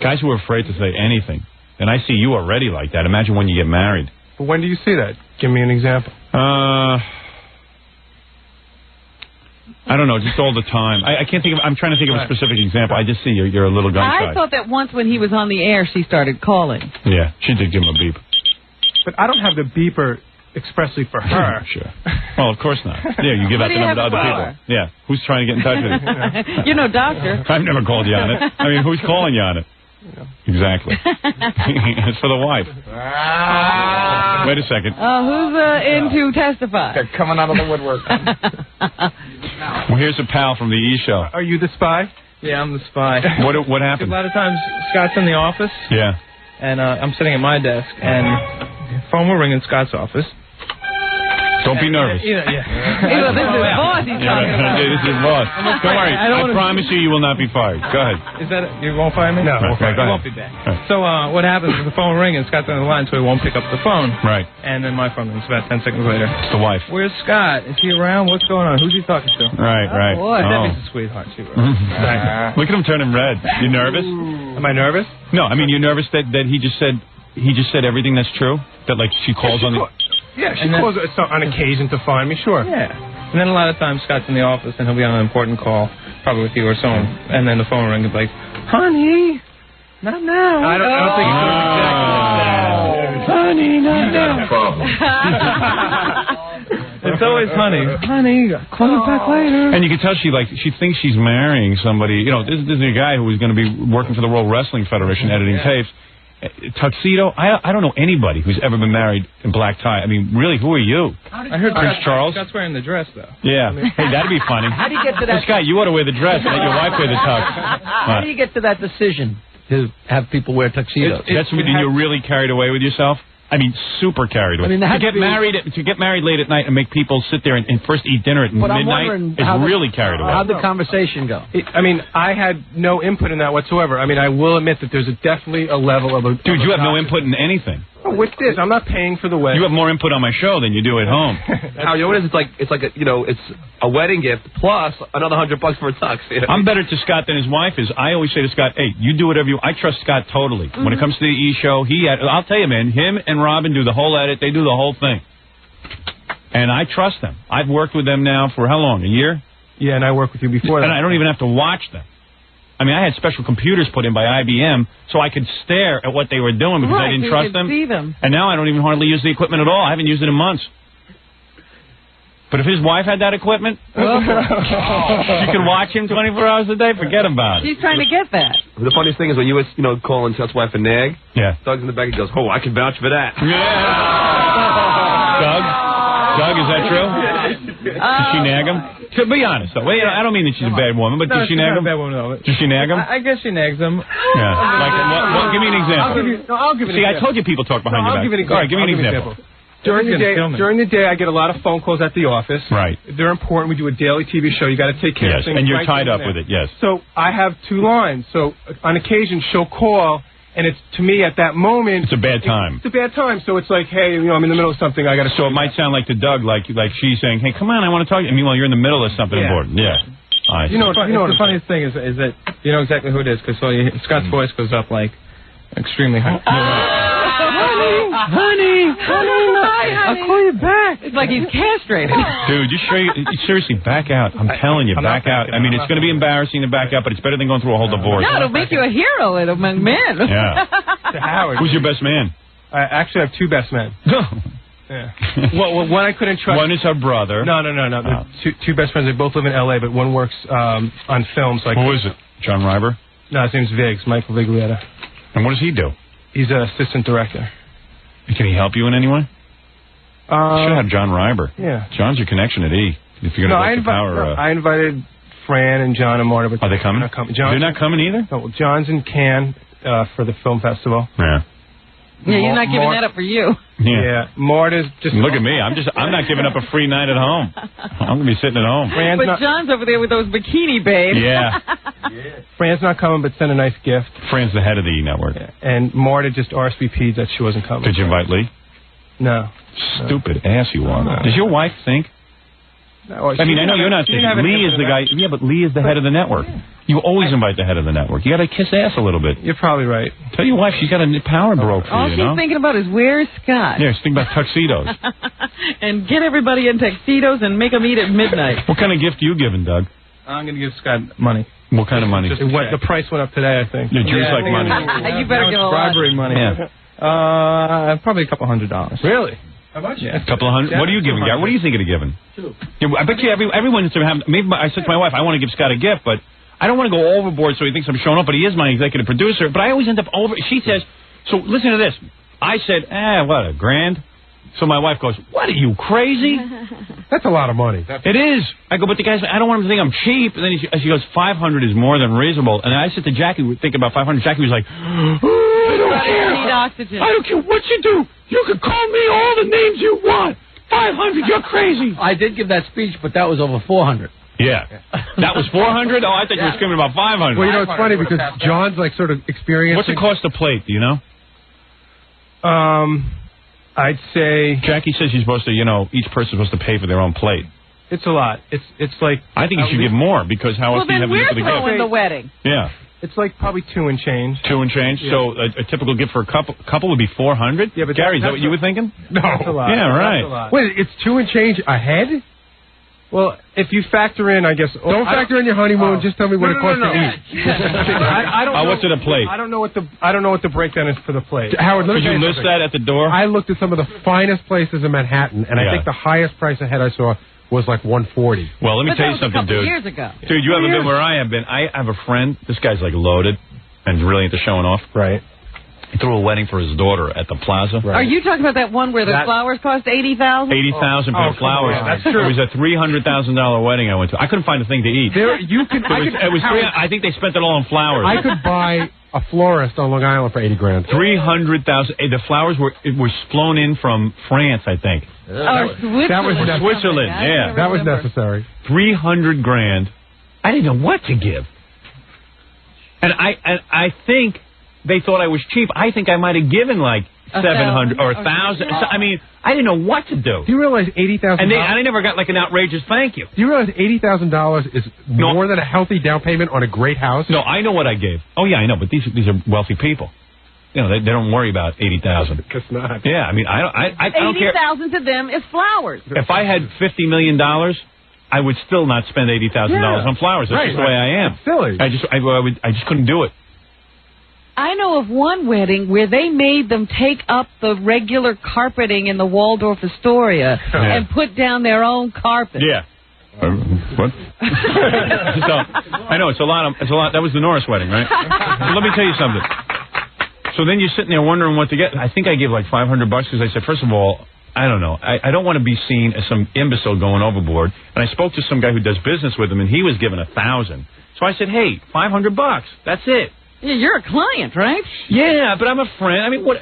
Guys who are afraid to say anything. And I see you already like that. Imagine when you get married. But when do you see that? Give me an example. I don't know, just all the time. I can't think of. I'm trying to think of a specific example. I just see you're a little gun shy. I thought that once when he was on the air, she started calling. Yeah, she did give him a beep. But I don't have the beeper expressly for her. Sure. Well, of course not. Yeah, you give out the number to other people. Yeah. Who's trying to get in touch with you? Doctor. I've never called you on it. I mean, who's calling you on it? Exactly. It's for the wife. Wait a second. Who's in to testify? They're coming out of the woodwork. Well, here's a pal from the E! Show. Are you the spy? Yeah, I'm the spy. What happened? A lot of times, Scott's in the office. Yeah. And I'm sitting at my desk, and phone will ring in Scott's office. Don't be nervous. This is boss he's talking about. This is boss. Don't worry. I promise you will not be fired. Go ahead. Is that it? You won't fire me? No. Right, go ahead. Won't be bad. So what happens is the phone will ring and Scott's on the line, so he won't pick up the phone. Right. And then my phone rings about 10 seconds later. It's the wife. Where's Scott? Is he around? What's going on? Who's he talking to? Right. Boy. Debbie's a sweetheart. She was. Look at him turning red. You nervous? Am I nervous? No, I mean you're nervous that he just said everything that's true. That like she calls on the. Yeah, she calls on occasion to find me, sure. Yeah. And then a lot of times Scott's in the office and he'll be on an important call, probably with you or someone, and then the phone will ring and be like, honey, not now. I don't think it's exactly like that. Honey, not now. Problem. It's always honey. Honey, call me back later. And you can tell she thinks she's marrying somebody. This is a guy who is going to be working for the World Wrestling Federation editing tapes. Tuxedo? I don't know anybody who's ever been married in black tie. I mean, really, who are you? I heard Prince Charles? Scott's wearing the dress, though. Yeah. Hey, that'd be funny. How do you get to that? Scott, you ought to wear the dress and let your wife wear the tux. How do you get to that decision to have people wear tuxedos? That's when you're really carried away with yourself. I mean, super carried away. I mean, to get married late at night and make people sit there and first eat dinner at midnight is really carried away. How'd the conversation go? I mean, I had no input in that whatsoever. I mean, I will admit that there's definitely a level of a... Dude, you have no input in anything. Oh, with this, I'm not paying for the wedding. You have more input on my show than you do at home. How you know what it is? It's like it's a wedding gift plus another $100 for a tux. You know? I'm better to Scott than his wife is. I always say to Scott, hey, you do whatever you... I trust Scott totally. When it comes to the E! Show, I'll tell you, man, him and Robin do the whole edit. They do the whole thing. And I trust them. I've worked with them now for how long? A year? Yeah, and I worked with you before that. And I don't even have to watch them. I mean, I had special computers put in by IBM so I could stare at what they were doing because I didn't trust them. See them. And now I don't even hardly use the equipment at all. I haven't used it in months. But if his wife had that equipment, she could watch him 24 hours a day. Forget about it. She's trying to get that. The funniest thing is when you was calling Scott's wife a nag. Yeah. Doug's in the back. He goes, "Oh, I can vouch for that." Yeah. Doug, is that true? Did she nag him? To be honest, though. Well, I don't mean that she's a bad woman, but did she nag him? Bad woman, no. Did she nag him? I guess she nags him. Yeah. Like, give me an example. I'll give it an example. See, I told you people talk behind your back. All right, give me an example. During the day, I get a lot of phone calls at the office. Right. They're important. We do a daily TV show. You got to take care of things. And you're tied up with it, yes. So I have 2 lines. So on occasion, she'll call, and it's, to me, at that moment... It's a bad time. It's a bad time. So it's like, hey, I'm in the middle of something. I got to... So it might sound like to Doug, like she's saying, hey, come on, I want to talk to you. Meanwhile, you're in the middle of something important. Yeah. You know the funniest thing is that you know exactly who it is, because Scott's voice goes up like extremely high. Honey, I'll call you back. It's like he's castrated. Dude, you seriously back out. I'm telling you, back out. I mean, it's going to be embarrassing to back out, but it's better than going through a whole divorce. No, it'll make you a hero among men. Yeah. To Howard. Who's your best man? I actually have 2 best men. Yeah. Well, one I couldn't trust. One is her brother. No. They're two best friends. They both live in L.A., but one works on film. So Who is it? John Ryber? No, his name's Viggs, Michael Viglietta. And what does he do? He's an assistant director. Can he help you in any way? You should have John Ryber. Yeah. John's your connection at E. If you're going to I invited Fran and John and Marta. But are they coming? They're not coming either? No, John's in Cannes for the film festival. Yeah. Yeah, you're not giving that up for you. Yeah. Marta's just... Look at me. I'm not giving up a free night at home. I'm going to be sitting at home. But John's over there with those bikini babes. Yeah. Fran's not coming, but sent a nice gift. Fran's the head of the E! Network. Yeah. And Marta just RSVP'd that she wasn't coming. Did you invite Lee? No. Stupid ass you are. No. Does your wife think? No, I know you're not thinking. Lee is the guy. Yeah, but Lee is the head of the network. You always invite the head of the network. You got to kiss ass a little bit. You're probably right. Tell your wife she's got a power broke for All you, she's thinking about is where's Scott. Yeah, she's thinking about tuxedos. And get everybody in tuxedos and make them eat at midnight. What kind of gift are you giving, Doug? I'm going to give Scott money. What kind of money? The price went up today, I think. The Jews like money. You better give a lot. Bribery money. Yeah. Probably $200. Really? How much? Yeah. A couple of hundred. What are you giving, Gary? What are you thinking of giving? Yeah, I bet you everyone's to have. Maybe I said to my wife, I want to give Scott a gift, but I don't want to go overboard so he thinks I'm showing up. But he is my executive producer. But I always end up over. She says, so listen to this. I said, what, $1,000? So my wife goes, what, are you crazy? That's a lot of money. It is. I go, but the guy's, I don't want him to think I'm cheap. And then she goes, 500 is more than reasonable. And I said to Jackie, we think about 500. Jackie was like, I don't care. Need oxygen. I don't care what you do. You can call me all the names you want. 500, you're crazy. I did give that speech, but that was over 400. Yeah. That was 400? Oh, I thought you were screaming about 500. Well, you know, it's funny because John's like sort of experiencing... What's the cost of plate, do you know? I'd say... Jackie says she's supposed to, each person's supposed to pay for their own plate. It's a lot. It's like... I think you should give more because how else do you have to do for the gift? Well, then we're throwing the wedding. Yeah. It's like probably 2 and change. 2 and change? Yeah. So a typical gift for a couple would be 400? Yeah, but Gary, is that what you were thinking? No. That's a lot. Yeah, right. That's a lot. Wait, it's 2 and change ahead? Well, if you factor in, I guess... Don't factor in your honeymoon. Just tell me what it costs to eat. I don't know. What's at a plate? I don't know what the breakdown is for the plate. Howard, let me Could you list that at the door? I looked at some of the finest places in Manhattan, and I think the highest price ahead I saw was like $140. Well, let me tell you something, dude. Years ago. Dude, you haven't been where I have been. I have a friend. This guy's like loaded and really into showing off. Right. He threw a wedding for his daughter at the plaza. Right. Are you talking about that one where the flowers cost $80,000? $80,000 for the flowers. That's true. It was a $300,000 wedding I went to. I couldn't find a thing to eat. I think they spent it all on flowers. I could buy a florist on Long Island for $80,000. $300,000. The flowers were flown in from France, I think. Or Switzerland. That was Switzerland. Yeah, that was necessary. $300,000. I didn't know what to give, and I think they thought I was cheap. I think I might have given like 700 or 1,000. I mean, I didn't know what to do. Do you realize $80,000? And I never got like an outrageous thank you. Do you realize $80,000 is more than a healthy down payment on a great house? No, I know what I gave. Oh yeah, I know. But these are wealthy people. They don't worry about 80,000. Guess not. Yeah, I mean, I don't care. 80,000 to them is flowers. If I had $50 million, I would still not spend $80,000 on flowers. That's just the way I am. It's silly. I just couldn't do it. I know of one wedding where they made them take up the regular carpeting in the Waldorf Astoria and put down their own carpet. Yeah. What? So, I know it's a lot. That was the Norris wedding, right? So let me tell you something. So then you're sitting there wondering what to get. I think I gave like $500 because I said, first of all, I don't know. I don't want to be seen as some imbecile going overboard. And I spoke to some guy who does business with him, and he was given $1,000. So I said, hey, $500. That's it. Yeah, you're a client, right? Yeah, but I'm a friend. I mean, what?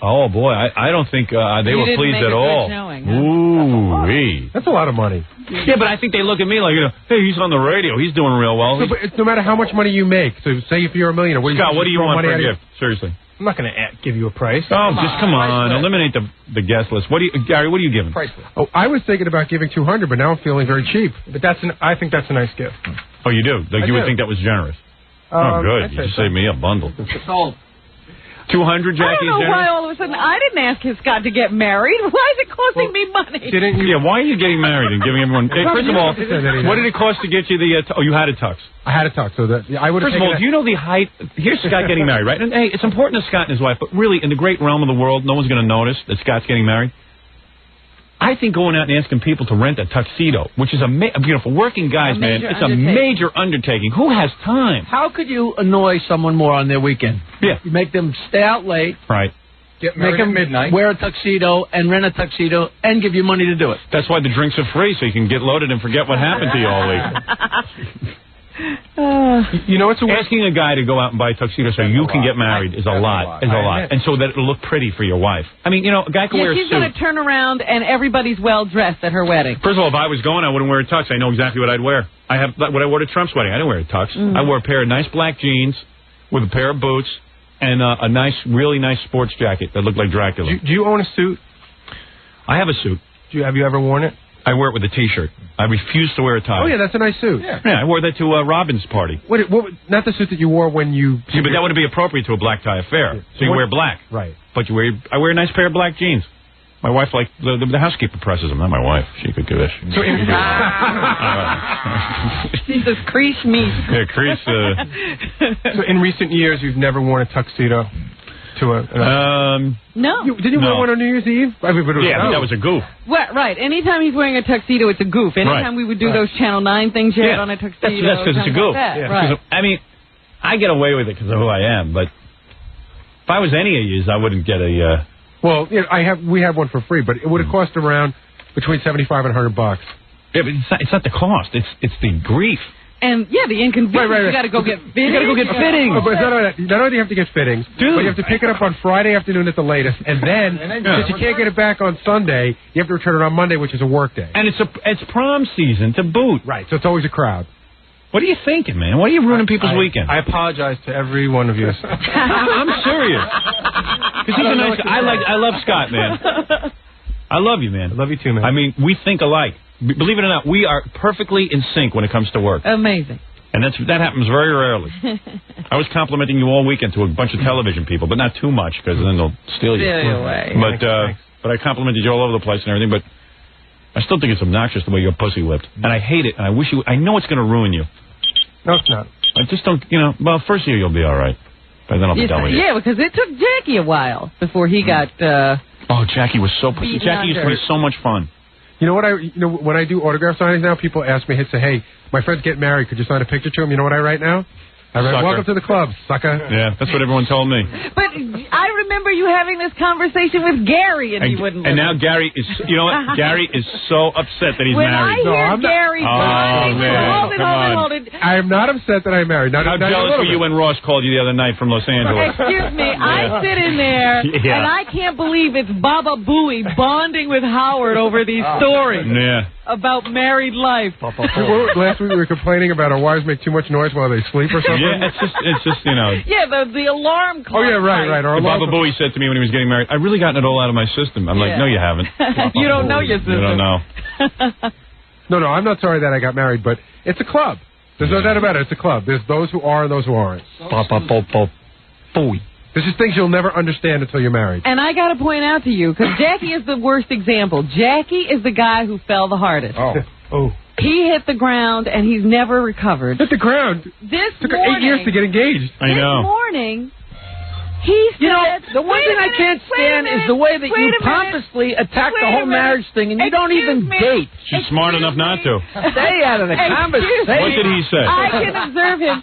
Oh boy, I don't think they were pleased at all. Ooh, that's a lot of money. Yeah, but I think they look at me like, hey, he's on the radio. He's doing real well. So, but no matter how much money you make, so say if you're a millionaire, Scott, what do you want for a gift? Seriously. I'm not going to give you a price. Oh, come on. Eliminate the guest list. Gary, what are you giving? Priceless. Oh, I was thinking about giving $200, but now I'm feeling very cheap. But I think that's a nice gift. Oh, you do? Like you would think that was generous. Oh, good. You just saved me a bundle. Sold. 200, Jackie? I don't know why all of a sudden I didn't ask his Scott to get married. Why is it costing me money? Didn't you? Yeah, why are you getting married and giving everyone... Hey, first of all, what did it cost to get you the... you had a tux. I had a tux, so that I would have. First of all, do you know the height? Here's Scott getting married, right? And hey, it's important to Scott and his wife, but really, in the great realm of the world, no one's going to notice that Scott's getting married. I think going out and asking people to rent a tuxedo, which is a beautiful working guys, man, it's a major undertaking. Who has time? How could you annoy someone more on their weekend? Yeah. You make them stay out late. Right. Make them midnight. Wear a tuxedo and rent a tuxedo and give you money to do it. That's why the drinks are free, so you can get loaded and forget what happened to you all week. You know, it's asking a guy to go out and buy a tuxedo so you can get married is a lot. And so that it'll look pretty for your wife. I mean, you know, a guy can wear a suit. She's going to turn around and everybody's well dressed at her wedding. First of all, if I was going, I wouldn't wear a tux. I know exactly what I'd wear. I have what I wore to Trump's wedding. I didn't wear a tux. I wore a pair of nice black jeans with a pair of boots and a really nice sports jacket that looked like Dracula. Do you own a suit? I have a suit. Have you ever worn it? I wear it with a T-shirt. I refuse to wear a tie. Oh, yeah, that's a nice suit. Yeah, I wore that to Robin's party. What, not the suit that you wore when you... See, but that wouldn't be appropriate to a black tie affair. So you wear black. Right. But I wear a nice pair of black jeans. My wife, like, the housekeeper presses them. Not my wife. She could give it. So Jesus, crease me. Yeah, crease. So in recent years, you've never worn a tuxedo to a... No. Did you wear one on New Year's Eve? But that was a goof. Well, right. Anytime he's wearing a tuxedo, it's a goof. Anytime we would do those Channel 9 things you had on a tuxedo. That's because it's a goof. Right. I mean, I get away with it because of who I am, but if I was any of you, I wouldn't get a... Well, you know, we have one for free, but it would have cost around between $75 and $100. Yeah, but it's not the cost. It's the grief. And, the inconvenience. Right. You got to go get fittings. You got to go get fittings. Oh, but not only do you have to get fittings, but you have to pick it up on Friday afternoon at the latest, and then, since you can't get it back on Sunday, you have to return it on Monday, which is a work day. And it's prom season to boot. Right, so it's always a crowd. What are you thinking, man? Why are you ruining people's weekend? I apologize to every one of you. I'm serious. Because he's a nice guy. I love Scott, man. I love you, man. I love you too, man. I mean, we think alike. Believe it or not, we are perfectly in sync when it comes to work. Amazing. And that happens very rarely. I was complimenting you all weekend to a bunch of television people, but not too much, because then they'll steal you. Steal you away. But I complimented you all over the place and everything, but I still think it's obnoxious the way you're pussy whipped. And I hate it, and I know it's going to ruin you. No, it's not. I just don't, well, first year you'll be all right. But then I'll be done with you. Yeah, because it took Jackie a while before he got... Jackie was so... Jackie used to be so much fun. You know what when I do autograph signings now, people ask me, say, hey, my friend's getting married, could you sign a picture to him? You know what I write now? I write, welcome to the club, sucker. Yeah, that's what everyone told me. But I remember you having this conversation with Gary, and he wouldn't. And now Gary is, you know what? Gary is so upset that he's married. When I hear Gary, hold it. I am not upset that I'm married. How jealous were you when Ross called you the other night from Los Angeles? Excuse me, I sit in there, and I can't believe it's Baba Booey bonding with Howard over these stories. Yeah. About married life. Last week we were complaining about our wives make too much noise while they sleep or something. Yeah, it's just Yeah, the alarm clock. Oh, yeah, right. Baba Booey said to me when he was getting married, I've really gotten it all out of my system. I'm like, no, you haven't. You don't know your system. You don't know. No, I'm not sorry that I got married, but it's a club. There's no doubt about it. It's a club. There's those who are and those who aren't. Booey. There's just things you'll never understand until you're married. And I got to point out to you, because Jackie is the worst example. Jackie is the guy who fell the hardest. Oh. He hit the ground, and he's never recovered. Hit the ground? This took morning, 8 years to get engaged. I know. This morning, he said... the one thing I can't stand is the way that you pompously attack the whole marriage thing, and you don't even date. She's smart enough not to. Stay out of the conversation. What did he say? I can observe him.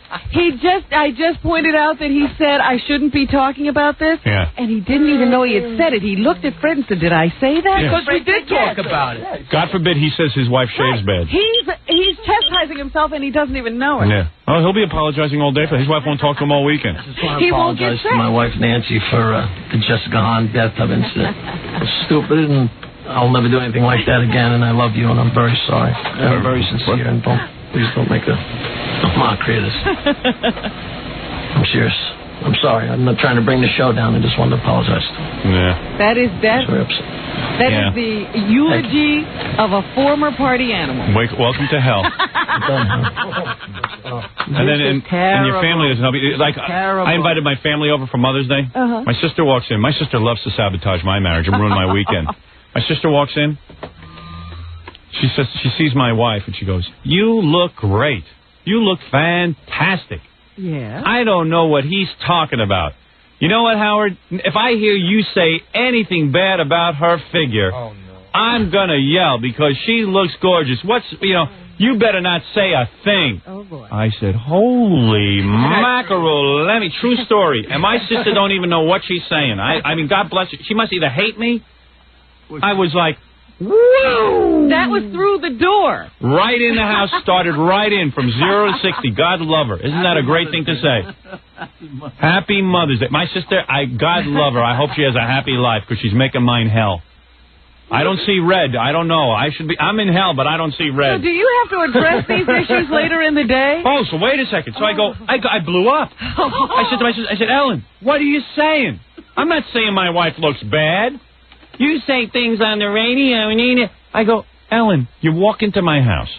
I just pointed out that he said I shouldn't be talking about this. Yeah. And he didn't even know he had said it. He looked at Fred and said, did I say that? Because we did talk about it. God forbid he says his wife shaves bad. He's chastising himself and he doesn't even know it. Yeah. Oh, he'll be apologizing all day for it. His wife won't talk to him all weekend. He won't get to my wife Nancy for the Jessica Hahn bathtub incident. It was stupid, and I'll never do anything like that again, and I love you, and I'm very sorry. And I'm very sincere, and please don't make a mockery of this. I'm serious. I'm sorry. I'm not trying to bring the show down. I just wanted to apologize. Yeah. That is very upset. That is the eulogy of a former party animal. Welcome to hell. And then and your family doesn't help you. Like I invited my family over for Mother's Day. My sister walks in. My sister loves to sabotage my marriage and ruin my weekend. My sister walks in. She says she sees my wife and she goes, "You look great. You look fantastic." Yeah. I don't know what he's talking about. You know what, Howard? If I hear you say anything bad about her figure, I'm going to yell because she looks gorgeous. You better not say a thing. Oh, boy. I said, holy mackerel, let me, true story. And my sister don't even know what she's saying. I mean, God bless her. She must either hate me. I was like, woo! That was through the door. Right in the house, started right in from 0 to 60. God love her. Isn't that a great thing to say? Happy Mother's Day. My sister, God love her. I hope she has a happy life because she's making mine hell. I don't see red. I don't know. I'm in hell, but I don't see red. So do you have to address these issues later in the day? Oh, so wait a second. So I blew up. I said to my sister, Ellen, what are you saying? I'm not saying my wife looks bad. You say things on the radio, Nina. I go, Ellen, you walk into my house.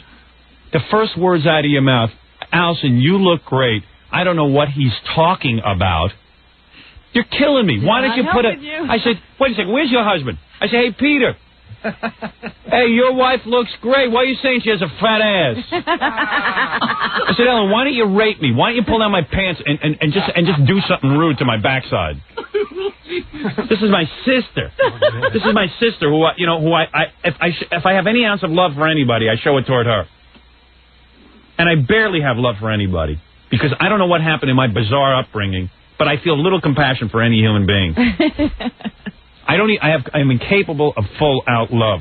The first words out of your mouth, Allison, you look great. I don't know what he's talking about. You're killing me. Why don't you put I said, wait a second, where's your husband? I said, hey, Peter. Hey, your wife looks great. Why are you saying she has a fat ass? I said, Ellen, why don't you rape me? Why don't you pull down my pants and just do something rude to my backside? This is my sister. This is my sister who if I have any ounce of love for anybody, I show it toward her. And I barely have love for anybody because I don't know what happened in my bizarre upbringing, but I feel little compassion for any human being. I'm incapable of full-out love.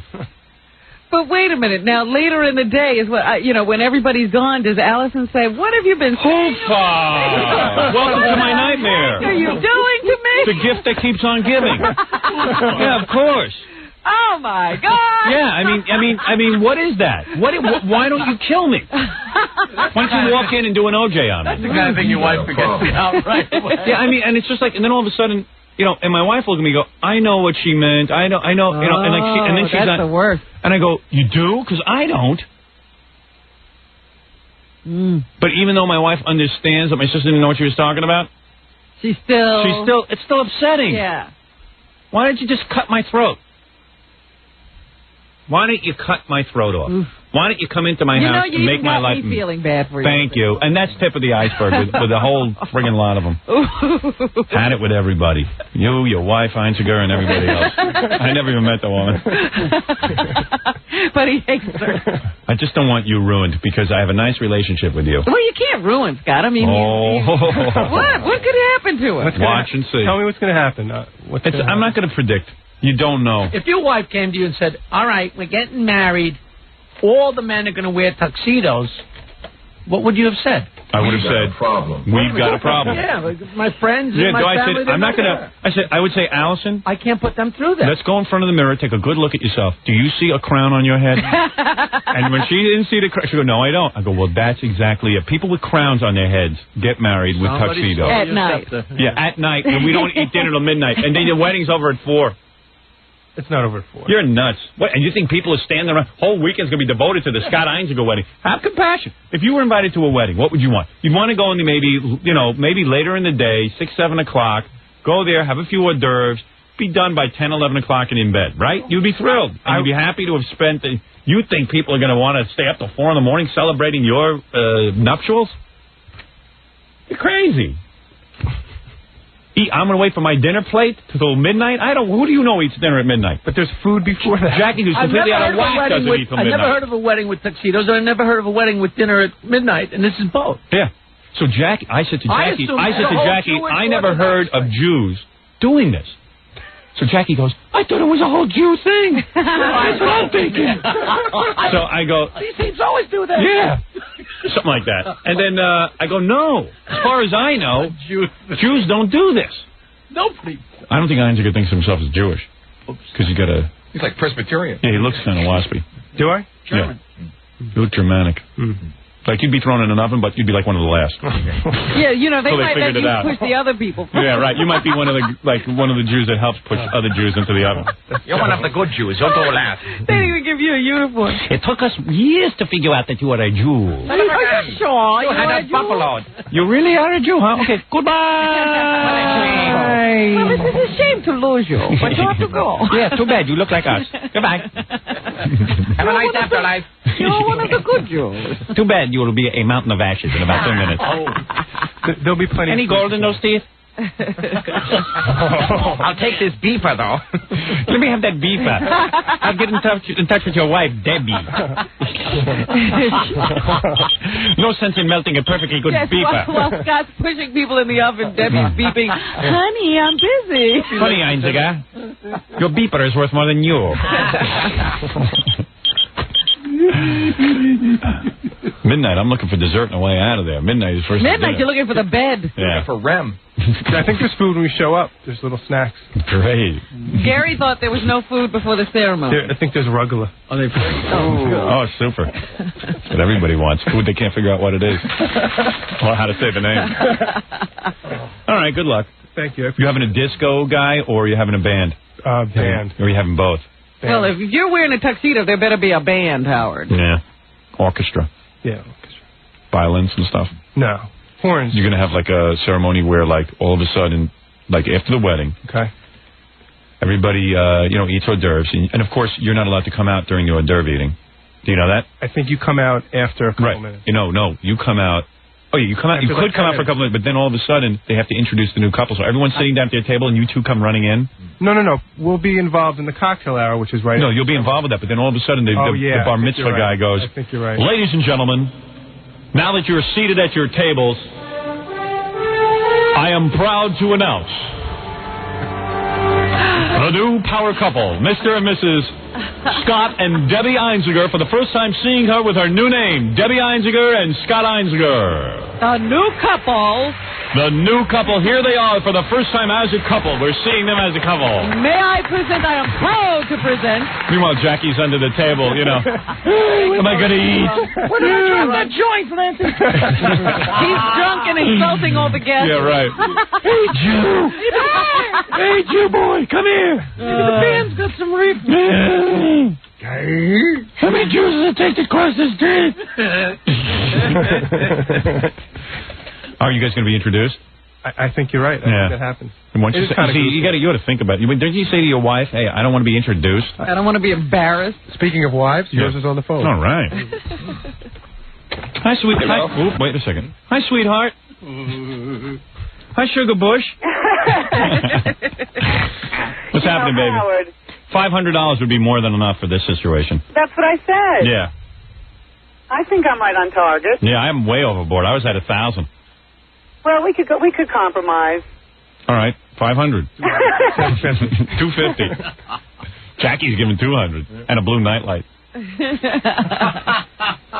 But wait a minute. Now, later in the day is when everybody's gone, does Allison say, what have you been saying? Welcome to my nightmare. What are you doing to me? The gift that keeps on giving. Yeah, of course. Oh, my God. Yeah, I mean, what is that? Why don't you kill me? Why don't you walk in and do an OJ on me? That's the kind of thing your wife forgets out right away. Yeah, I mean, and it's just like, and then all of a sudden, and my wife will look at me and go, I know what she meant. I know, and then she's that's the worst. And I go, you do? Because I don't. But even though my wife understands that my sister didn't know what she was talking about, it's still upsetting. Yeah. Why don't you just cut my throat? Why don't you cut my throat off? Oof. Why don't you come into my house and make my life... You got me feeling bad for you. Thank you. And that's tip of the iceberg with the whole friggin' lot of them. Had it with everybody. You, your wife, Einziger, and everybody else. I never even met the woman. But he hates her. I just don't want you ruined because I have a nice relationship with you. Well, you can't ruin Scott. I mean, what could happen to us? Watch and see. Tell me what's going to happen. I'm not going to predict. You don't know. If your wife came to you and said, all right, we're getting married, all the men are going to wear tuxedos, what would you have said? I would have said, we've got a problem. Yeah, my friends and my family. I would say, Allison, I can't put them through that. Let's go in front of the mirror, take a good look at yourself. Do you see a crown on your head? And when she didn't see the crown, she go, no, I don't. I go, well, that's exactly it. People with crowns on their heads get married with tuxedos. At night. Yeah, at night, and we don't eat dinner till midnight. And then the wedding's over at 4. It's not over at 4. You're nuts. What, and you think people are standing around? Whole weekend's going to be devoted to the Scott Einziger wedding. Have compassion. If you were invited to a wedding, what would you want? You'd want to go in maybe later in the day, 6, 7 o'clock, go there, have a few hors d'oeuvres, be done by 10, 11 o'clock and in bed, right? You'd be thrilled. And you'd be happy to have spent you think people are going to want to stay up till 4 in the morning celebrating your nuptials? You're crazy. I'm going to wait for my dinner plate till midnight? Who do you know eats dinner at midnight? But there's food before that. Jackie, who's completely out of whack, doesn't eat till midnight. I've never heard of a wedding with tuxedos, and I've never heard of a wedding with dinner at midnight, and this is both. Yeah. So Jackie, I said to Jackie, I never heard of Jews doing this. So Jackie goes, I thought it was a whole Jew thing. That's what I'm thinking. So I go, these things always do that. Yeah. Something like that. And then I go, no. As far as I know, Jews don't do this. Nobody. I don't think Einziger thinks of himself as Jewish. Because he's like Presbyterian. Yeah, he looks kind of waspy. Do I? German. Yeah. You look Germanic. Mm-hmm. Like you'd be thrown in an oven, but you'd be like one of the last. Yeah, they might let you push the other people. Yeah, right. You might be one of the Jews that helps push other Jews into the oven. You're one of the good Jews. You'll go last. They didn't even give you a uniform. It took us years to figure out that you are a Jew. Are you sure? You had a buffalo. You really are a Jew, huh? Okay, goodbye. Well, this is a shame to lose you, but you have to go. Yeah, too bad. You look like us. Goodbye. Have a nice afterlife. You're one of the good Jews. Too bad you will be a mountain of ashes in about 2 minutes. There'll be plenty. Any gold in those teeth? I'll take this beeper, though. Let me have that beeper. I'll get in touch with your wife, Debbie. No sense in melting a perfectly good beeper. While Scott's pushing people in the oven, Debbie's beeping, honey, I'm busy. Honey, Einziger, your beeper is worth more than you. Midnight, I'm looking for dessert on the way out of there. Midnight is first. Midnight, you're looking for the bed. Yeah. For REM. I think there's food when we show up. There's little snacks. Great. Gary thought there was no food before the ceremony. I think there's rugelach. Oh, super. That's what everybody wants. Food they can't figure out what it is. Or how to say the name. All right, good luck. Thank you. You having a disco guy or are you having a band? Band. Or are you having both? Band. Well, if you're wearing a tuxedo, there better be a band, Howard. Yeah. Orchestra. Yeah. Violins and stuff. No. Horns. You're going to have like a ceremony where like all of a sudden, like after the wedding, okay, everybody, eats hors d'oeuvres. And of course, you're not allowed to come out during the hors d'oeuvre eating. Do you know that? I think you come out after a couple minutes. No, you come out. Oh, yeah, you come out. You could come out for a couple minutes, but then all of a sudden they have to introduce the new couple. So everyone's sitting down at their table, and you two come running in. No. We'll be involved in the cocktail hour, which is right. No, you'll be involved with that. But then all of a sudden the bar mitzvah guy goes, I think you're right. Ladies and gentlemen, now that you're seated at your tables, I am proud to announce the new power couple, Mr. and Mrs. Scott and Debbie Einziger, for the first time seeing her with her new name, Debbie Einziger and Scott Einziger. The new couple. The new couple, here they are for the first time as a couple. We're seeing them as a couple. May I am proud to present. Meanwhile, Jackie's under the table, Am I going to eat? Where did I drop that joint, Francis? He's drunk and insulting all the guests. Yeah, right. Hey, Jew. Hey, Jew boy, come here. The band's got some reef. How many Jews does it take to cross the street? Are you guys going to be introduced? I think you're right. I think that happens. And once you ought to think about it. Didn't you say to your wife, hey, I don't want to be introduced? I don't want to be embarrassed. Speaking of wives, yours is on the phone. All right. Hi, sweetheart. Hi. Wait a second. Hi, sweetheart. Hi, Sugar Bush. What's happening, baby? Howard. $500 would be more than enough for this situation. That's what I said. Yeah. I think I'm right on target. Yeah, I'm way overboard. I was at 1,000. Well, we could compromise. All right, 500. 250. Jackie's giving 200 and a blue nightlight.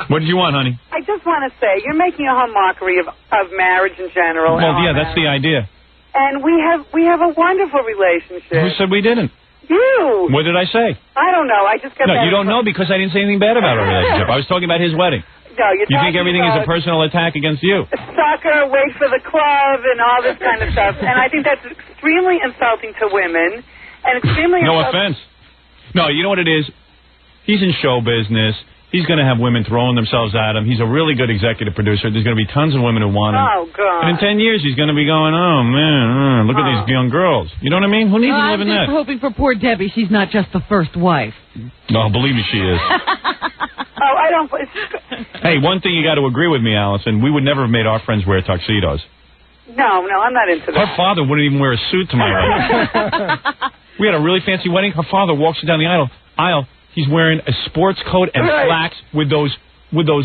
What did you want, honey? I just want to say you're making a whole mockery of marriage in general. Well, yeah, that's the idea. And we have a wonderful relationship. Who said we didn't? You. What did I say? I don't know. I just got. No, you don't know because I didn't say anything bad about our relationship. I was talking about his wedding. No, you think everything is a personal attack against you? Soccer, wait for the club, and all this kind of stuff. And I think that's extremely insulting to women, and extremely. No offense. No, you know what it is? He's in show business. He's going to have women throwing themselves at him. He's a really good executive producer. There's going to be tons of women who want him. Oh, God. And in 10 years, he's going to be going, oh, man, look at these young girls. You know what I mean? Who needs to live in that? I'm just hoping for poor Debbie. She's not just the first wife. No, believe me, she is. Oh, I don't... Hey, one thing you got to agree with me, Allison. We would never have made our friends wear tuxedos. No, I'm not into that. Her father wouldn't even wear a suit to my wedding. We had a really fancy wedding. Her father walks down the aisle. He's wearing a sports coat and slacks with those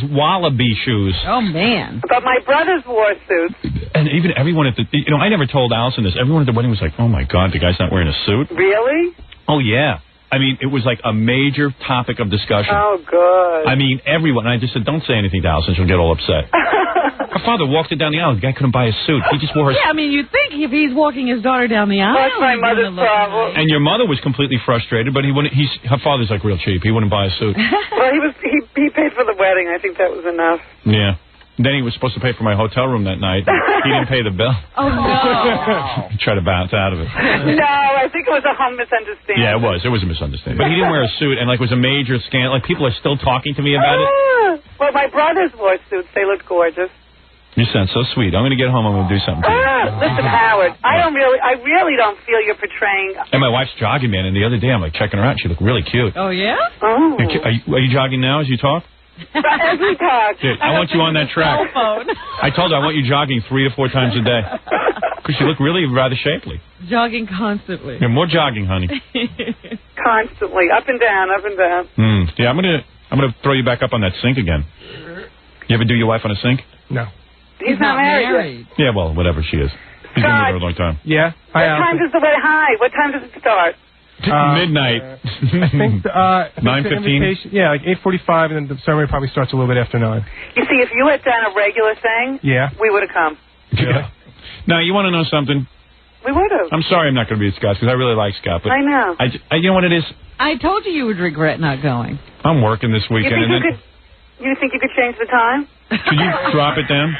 wallaby shoes. Oh, man. But my brothers wore suits. And even everyone at the... I never told Allison this. Everyone at the wedding was like, oh, my God, the guy's not wearing a suit. Really? Oh, yeah. I mean, it was like a major topic of discussion. Oh, good. I mean, everyone. And I just said, don't say anything to Allison. She'll get all upset. Her father walked it down the aisle. The guy couldn't buy a suit. He just wore her... Yeah, I mean, you'd think if he's walking his daughter down the aisle... That's my mother's problem. And your mother was completely frustrated, but her father's like real cheap. He wouldn't buy a suit. Well, he paid for the wedding. I think that was enough. Yeah. Then he was supposed to pay for my hotel room that night. He didn't pay the bill. Oh, no. He tried to bounce out of it. No, I think it was a misunderstanding. Yeah, it was. It was a misunderstanding. But he didn't wear a suit, and it was a major scandal. Like, people are still talking to me about it. Well, my brothers wore suits. They looked gorgeous. You sound so sweet. I'm going to get home. I'm going to do something to you. Listen, Howard, I really don't feel you're portraying... And my wife's jogging, man, and the other day I'm like checking her out. She looked really cute. Oh, yeah? Oh. Are you jogging now as you talk? As we talk. Dude, I want you on that track. Cell phone. I told her I want you jogging 3 to 4 times a day. Because you look really rather shapely. Jogging constantly. Yeah, more jogging, honey. Constantly, up and down, up and down. Yeah, I'm gonna throw you back up on that sink again. You ever do your wife on a sink? No. He's not married yet. Yeah, well, whatever she is. He's been with her a long time. Yeah. What time does the wedding? Hi. What time does it start? Midnight. I think 9:15. Yeah, like 8:45, and then the ceremony probably starts a little bit after 9. You see, if you had done a regular thing, we would have come. Yeah. Now, you want to know something? We would have. I'm sorry I'm not going to be at Scott's because I really like Scott. But I know. You know what it is? I told you would regret not going. I'm working this weekend. You think you could change the time? Could you drop it down?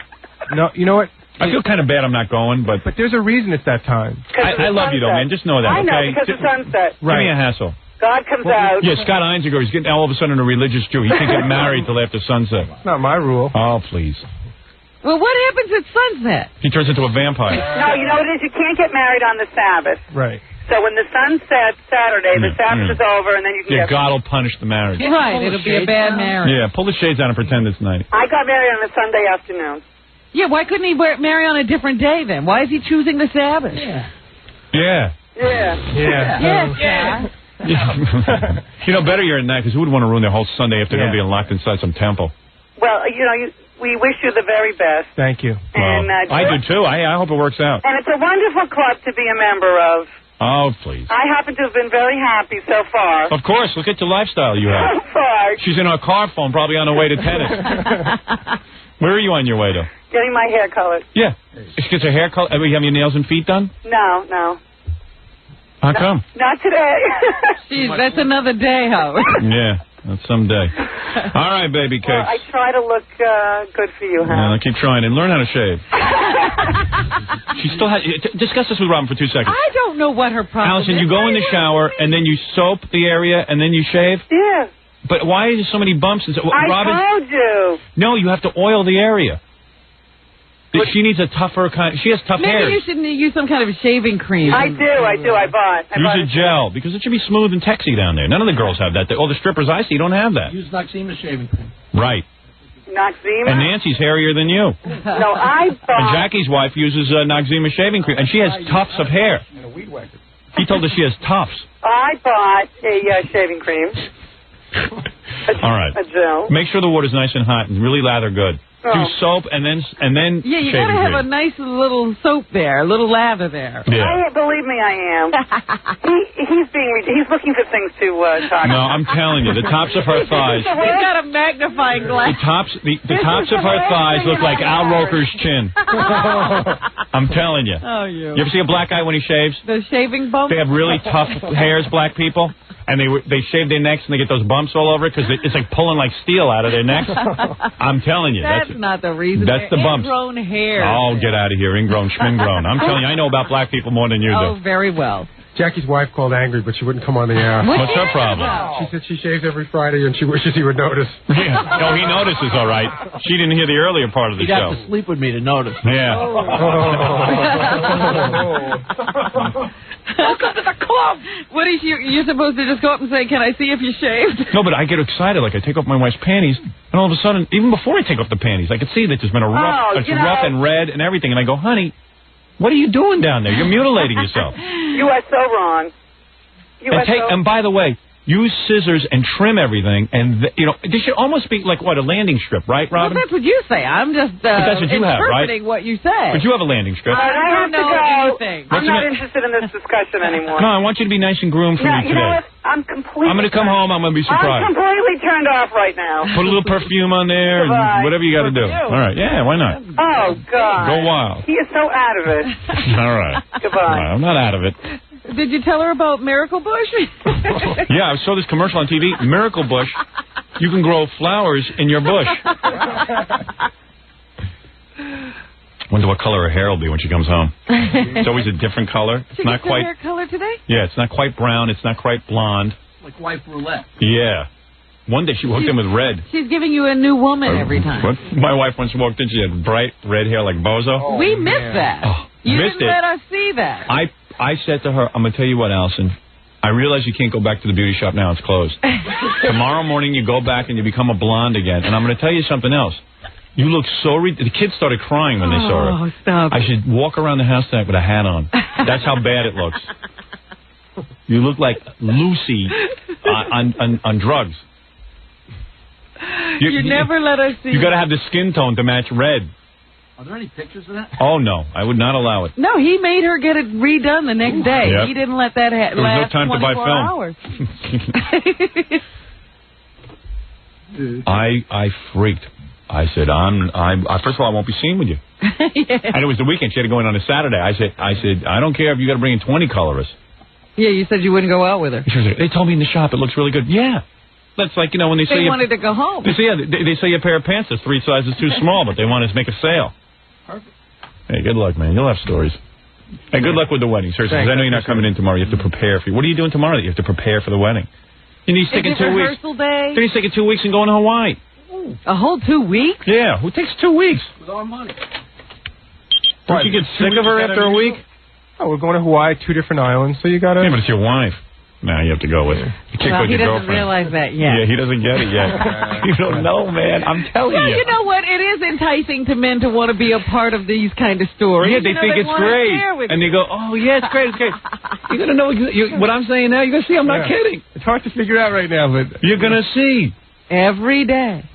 No, you know what? I feel kind of bad I'm not going, but there's a reason it's that time. I love you, though, man. Just know that, I know, okay? because the sunset. Give me a hassle. God comes out. Yeah, Scott Einziger, he's getting all of a sudden a religious Jew. He can't get married till after sunset. It's not my rule. Oh, please. Well, what happens at sunset? He turns into a vampire. No, you know what it is? You can't get married on the Sabbath. Right. So when the sun sets Saturday, the Sabbath is over, and then you can get God will punish the marriage. Right, it'll be a bad marriage. Yeah, pull the shades down and pretend it's night. I got married on a Sunday afternoon. Yeah, why couldn't he marry on a different day then? Why is he choosing the Sabbath? Yeah. You know, better you're in that, because who would want to ruin their whole Sunday afternoon being locked inside some temple? Well, you know, we wish you the very best. Thank you. And I do, too. I hope it works out. And it's a wonderful club to be a member of. Oh, please. I happen to have been very happy so far. Of course. Look at the lifestyle you have. So far. She's in her car phone, probably on her way to tennis. Where are you on your way to? Getting my hair colored. Yeah. She gets her hair colored. You have your nails and feet done? No. How come? Not today. Jeez, that's another day, Howard. Yeah, that's someday. All right, baby cakes. Well, I try to look good for you, huh? I keep trying and learn how to shave. She still has. Discuss this with Robin for 2 seconds. I don't know what her problem Allison, is. you go in the shower and then you soap the area and then you shave? Yeah. But why is there so many bumps? And Robin, I told you. No, you have to oil the area. She needs a tougher kind. She has tough hair. Maybe you should use some kind of shaving cream. I do. I bought. Use a gel, because it should be smooth and texy down there. None of the girls have that. All the strippers I see don't have that. Use Noxzema shaving cream. Right. Noxzema? And Nancy's hairier than you. No, I bought. And Jackie's wife uses Noxzema shaving cream, and she has tufts of hair. He told her she has tufts. I bought a shaving cream. All right. A gel. Make sure the water's nice and hot and really lather good. Oh. Do soap and then yeah, you shaving gotta have cream. a nice little soap there, a little lather there. Yeah. Believe me, I am. He's looking for things to talk No, about. I'm telling you, the tops of her thighs. He's got a magnifying glass. The tops of her thighs look like Al Roker's chin. I'm telling you. Oh, you ever see a black guy when he shaves? The shaving bump? They have really tough hairs, black people. And they shave their necks and they get those bumps all over it because it's like pulling like steel out of their necks. I'm telling you. That's not the reason. That's the bumps. Ingrown hair. Oh, get out of here. Ingrown, schmingrown. I'm telling you, I know about black people more than you do. Oh, very well. Jackie's wife called angry, but she wouldn't come on the air. What's her problem? She said she shaves every Friday and she wishes he would notice. Yeah. No, he notices, all right. She didn't hear the earlier part of the You'd show. have to sleep with me to notice. Yeah. Welcome to the club. What is you're supposed to just go up and say, "Can I see if you shaved?" No, but I get excited. Like I take off my wife's panties, and all of a sudden, even before I take off the panties, I can see that there's been a rough, rough and red and everything. And I go, "Honey, what are you doing down there? You're mutilating yourself." You are so wrong. And by the way, use scissors and trim everything, and this should almost be like a landing strip, right, Robin? Well, that's what you say. I'm just but that's what you have, right? interpreting what you say. But you have a landing strip. I have to go. Anything. I'm not interested in this discussion anymore. No, I want you to be nice and groomed for me You today. know what? I'm going to come home. I'm going to be surprised. I'm completely turned off right now. Put a little perfume on there and whatever you got to do. All right. Yeah, why not? Oh, God. Go wild. He is so out of it. All right. Goodbye. All right, I'm not out of it. Did you tell her about Miracle Bush? Yeah, I saw this commercial on TV. Miracle Bush. You can grow flowers in your bush. Wonder what color her hair will be when she comes home. It's always a different color. It's not quite. Hair color today? Yeah, it's not quite brown. It's not quite blonde. Like white roulette. Yeah. One day she walked in with red. She's giving you a new woman every time. What? My wife once walked in, she had bright red hair like Bozo. We missed that. You missed didn't it. let us see that. I said to her, I'm going to tell you what, Allison. I realize you can't go back to the beauty shop now. It's closed. Tomorrow morning you go back and you become a blonde again. And I'm going to tell you something else. You look so... The kids started crying when they saw her. Oh, stop. I should walk around the house tonight with a hat on. That's how bad it looks. You look like Lucy on drugs. You never let us see. You got to have the skin tone to match red. Are there any pictures of that? Oh, no. I would not allow it. No, he made her get it redone the next day. Yep. He didn't let that last There was no time to buy 24 film. hours. I freaked. I said, first of all, I won't be seen with you. Yeah. And it was the weekend. She had to go in on a Saturday. I said, I don't care if you got to bring in 20 colorists. Yeah, you said you wouldn't go out with her. She was like, they told me in the shop it looks really good. Yeah. That's like, when they say... They wanted to go home. They say, they say a pair of pants is 3 sizes too small, but they want us to make a sale. Perfect. Hey, good luck, man. You'll have stories. Hey, good luck with the wedding. Seriously, because I know you're not coming in tomorrow. You have to prepare for... What are you doing tomorrow that you have to prepare for the wedding? You need to take in 2 weeks. Rehearsal day? You need to take in 2 weeks and go to Hawaii. A whole 2 weeks? Yeah, who takes 2 weeks? With our money. Don't you get sick of her after a week? Oh, we're going to Hawaii, 2 different islands, so you got to... Yeah, but it's your wife. Now you have to go with her. You can't go with he your doesn't girlfriend. realize that yet. Yeah, he doesn't get it yet. You don't know, man. I'm telling Well, you. you know what? It is enticing to men to want to be a part of these kind of stories. Yeah, they think it's great. And they go, oh, yeah, it's great, it's great. You're going to know what I'm saying now. You're going to see I'm not kidding. It's hard to figure out right now, but... You're going to see. Every day.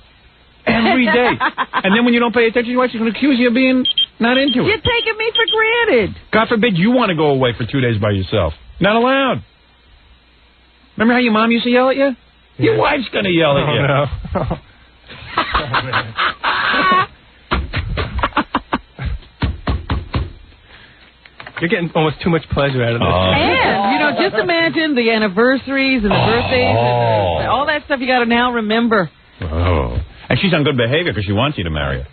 Every day. And then when you don't pay attention, your wife's going to accuse you of being not into it. You're taking me for granted. God forbid you want to go away for 2 days by yourself. Not allowed. Remember how your mom used to yell at you? Yeah. Your wife's going to yell at you. No. You're getting almost too much pleasure out of this. And, just imagine the anniversaries and the birthdays and all that stuff you got to now remember. Oh. And she's on good behavior because she wants you to marry her.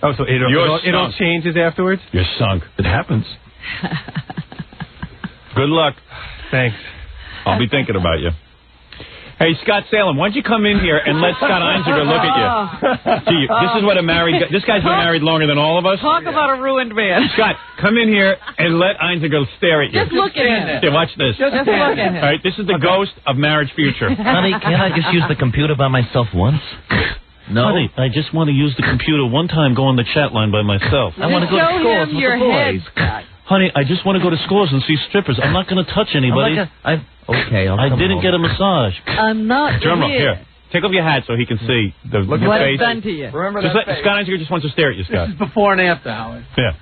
Oh, so it all changes afterwards? You're sunk. It happens. Good luck. Thanks. I'll be thinking about you. Hey, Scott Salem, why don't you come in here and let Scott Einziger look at you? Gee, this is what a married guy... This guy's been married longer than all of us. Talk about a ruined man. Scott, come in here and let Einziger stare at you. Just look at him. Yeah, watch this. Just look at him. All right, this is the ghost of marriage future. Honey, can't I just use the computer by myself once? No. Honey, I just want to use the computer one time, go on the chat line by myself. I want to go to Scores with the boys. Honey, I just want to go to Scores and see strippers. I'm not going to touch anybody. Okay, I didn't get a massage. I'm not Drum roll, here. Take off your hat so he can see your what face. it's done to you. Remember Just that face. Scott Einziger just wants to stare at you, Scott. This is before and after, Howard. Yeah.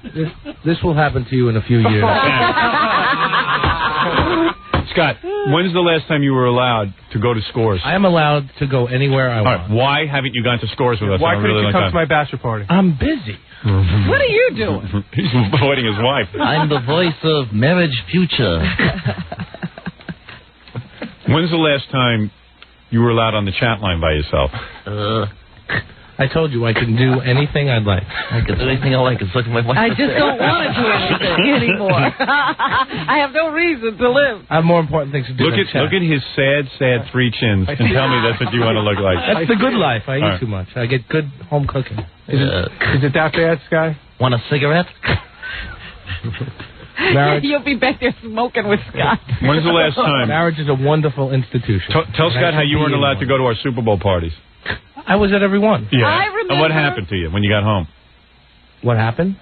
This will happen to you in a few years. Scott, when's the last time you were allowed to go to Scores? I am allowed to go anywhere I want. All right, why haven't you gone to Scores with us? Why couldn't you come to my bachelor party? I'm busy. What are you doing? He's avoiding his wife. I'm the voice of marriage future. When's the last time you were allowed on the chat line by yourself? I told you I can do anything I'd like. I can do anything I like. It's like my wife. I just don't want to do anything anymore. I have no reason to live. I have more important things to do. Look at his sad 3 chins and tell me that's what you want to look like. That's the good life. I eat too much. I get good home cooking. Is it that bad, Sky? Want a cigarette? Marriage. You'll be back there smoking with Scott. When's the last time? Marriage is a wonderful institution. Tell Scott how you weren't allowed to go to our Super Bowl parties. I was at every one. Yeah. I remember. And what happened to you when you got home? What happened?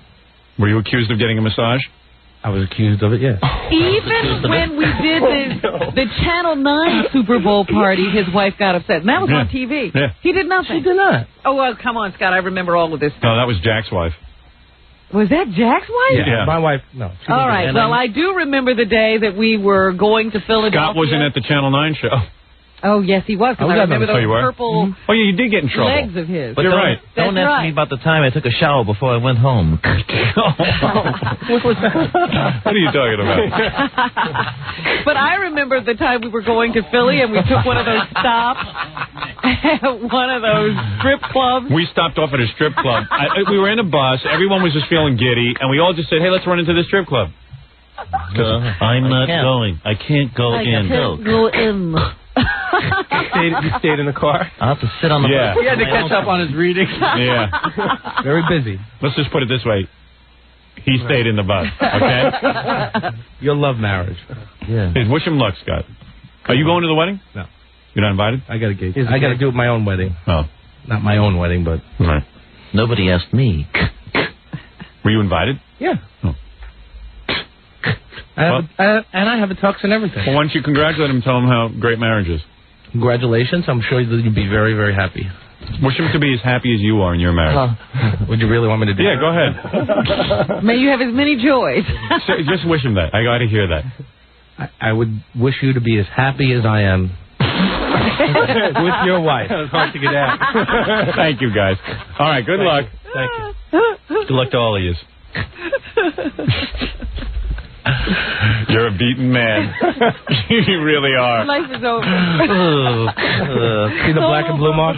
Were you accused of getting a massage? I was accused of it, yes. Even when we did the Channel 9 Super Bowl party, his wife got upset. And that was on TV. Yeah. He did nothing. She did not. Oh, well, come on, Scott. I remember all of this stuff. No, that was Jack's wife. Was that Jack's wife? Yeah. My wife, no. All right. Well, I do remember the day that we were going to Philadelphia. Scott wasn't at the Channel 9 show. Oh, yes, he was. Because I remember those purple Oh, yeah, you did get in trouble. legs of his. But You're right. Don't ask me about the time I took a shower before I went home. What was that? What are you talking about? But I remember the time we were going to Philly and we took one of those stops at one of those strip clubs. We stopped off at a strip club. We were in a bus. Everyone was just feeling giddy. And we all just said, hey, let's run into the strip club. I'm not going. I can't go in. Can't go in. You stayed in the car? I'll have to sit on the bus. He had to catch up on his reading. Yeah. Very busy. Let's just put it this way. He stayed in the bus, okay? You'll love marriage. Yeah. Hey, wish him luck, Scott. Are you going to the wedding? No. You're not invited? I got a gig. I got to do my own wedding. Oh. Not my own wedding, but... Right. Nobody asked me. Were you invited? Yeah. Oh. And I have a tux and everything. Well, why don't you congratulate him and tell him how great marriage is? Congratulations. I'm sure that you'll be very, very happy. Wish him to be as happy as you are in your marriage. Would you really want me to do that? Yeah, go ahead. May you have as many joys. Just wish him that. I got to hear that. I would wish you to be as happy as I am with your wife. It's hard to get at. Thank you, guys. All right, good luck. Thank you. Good luck to all of you. You're a beaten man. You really are. Life is over. See the black and blue mark?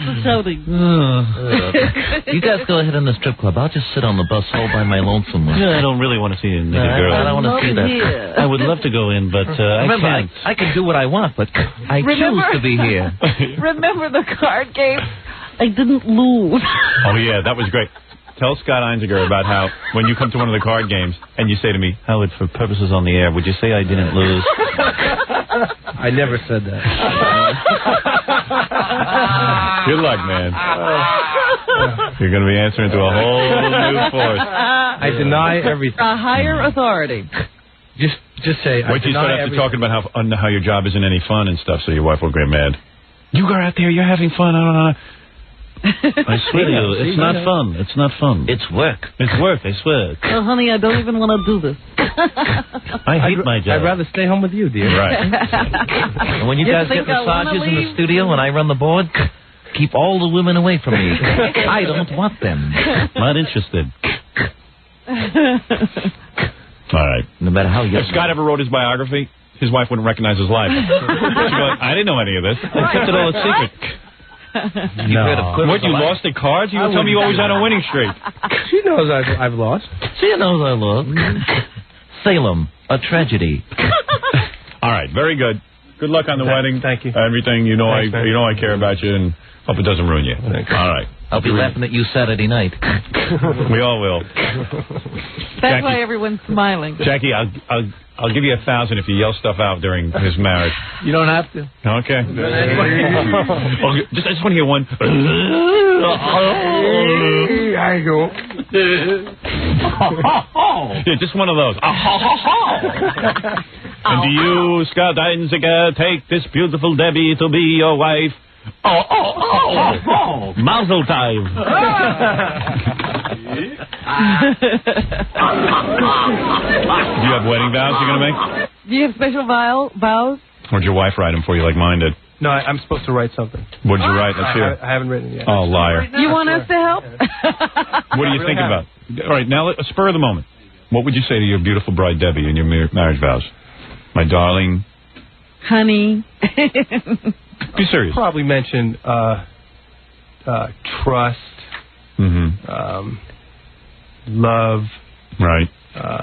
You guys go ahead in the strip club. I'll just sit on the bus all by my lonesome. Yeah, I don't really want to see a naked girl. I don't want to see that. I would love to go in, but Remember, I can't. I can do what I want, but I choose to be here. Remember the card game? I didn't lose. Oh, yeah, that was great. Tell Scott Einziger about how when you come to one of the card games and you say to me, Howard, for purposes on the air, would you say I didn't lose? I never said that. Good luck, man. You're going to be answering to a whole new force. I deny everything. A higher authority. Just say, Wait till you start after talking about how your job isn't any fun and stuff, so your wife will get mad. You go out there, you're having fun. I don't know. I swear to you, it's not fun. It's not fun. It's work. It's work, I swear. Oh, honey, I don't even want to do this. I hate my job. I'd rather stay home with you, dear. Right. And when you guys get massages in the studio and I run the board, keep all the women away from me. I don't want them. Not interested. All right. No matter how young. If Scott ever wrote his biography, his wife wouldn't recognize his life. She'd go, I didn't know any of this. I kept it all a secret. No. What, you lost at cards? You told me you always had a winning streak. She knows I've lost. She knows I lost. Salem, a tragedy. All right, very good. Good luck on the wedding. Thank you. Everything. You know, I care about you, and hope it doesn't ruin you. Thanks. All right. I'll be laughing at you Saturday night. We all will. That's Jackie, why everyone's smiling. Jackie, I'll give you 1,000 if you yell stuff out during his marriage. You don't have to. Okay. I just want to hear one. I go. Yeah, just one of those. And do you, Scott Einziger, take this beautiful Debbie to be your wife? Mazel tov. Do you have wedding vows you're going to make? Do you have special vows? Or did your wife write them for you like mine did? No, I'm supposed to write something. What did you write? Let's hear. I haven't written it yet. Oh, liar. You want us to help? What are you thinking about? All right, now, spur of the moment. What would you say to your beautiful bride, Debbie, in your marriage vows? My darling. Honey. Be serious. Probably mention trust, love. Right.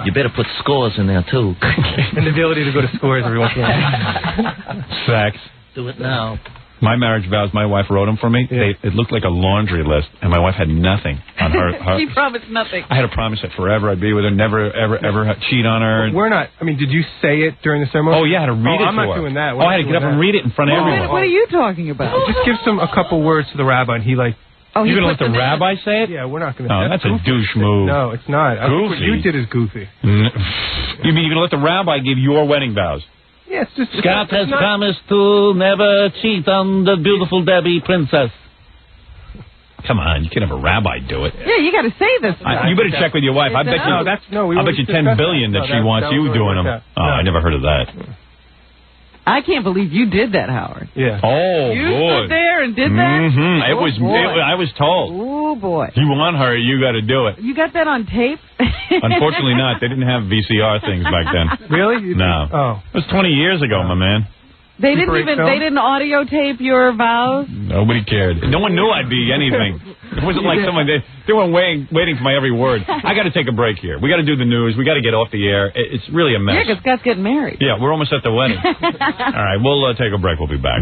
You better put scores in there, too. And the ability to go to scores every once in a while. Sex. Do it now. My marriage vows, my wife wrote them for me. Yeah. It looked like a laundry list, and my wife had nothing on her. She promised nothing. I had to promise that forever I'd be with her, never, ever cheat on her. We're not. I mean, did you say it during the ceremony? Oh, yeah, I had to read it to her. I'm not doing that. I had to get up and read it in front of everyone. What are you talking about? Just give a couple words to the rabbi, and he you're going to let the rabbi say it? Yeah, we're not going to. Oh, that's a douche move. No, it's not. I think what you did is goofy. You mean you're going to let the rabbi give your wedding vows? Yeah, it's just... Scott has promised to never cheat on the beautiful Debbie princess. Come on, you can't have a rabbi do it. Yeah, you got to say this. You better check with your wife. I bet you. I bet you $10 billion that she wants you doing them. Oh, I never heard of that. I can't believe you did that, Howard. Yeah. Oh, you boy. stood there and did that? I was told. Oh, boy. You want her, you got to do it. You got that on tape? Unfortunately not. They didn't have VCR things back then. Really? No. Oh. It was 20 years ago, my man. They didn't audio tape your vows? Nobody cared. No one knew I'd be anything. It wasn't like someone, they weren't waiting for my every word. I got to take a break here. We got to do the news. We got to get off the air. It's really a mess. Yeah, because Scott's getting married. Yeah, we're almost at the wedding. All right, we'll take a break. We'll be back.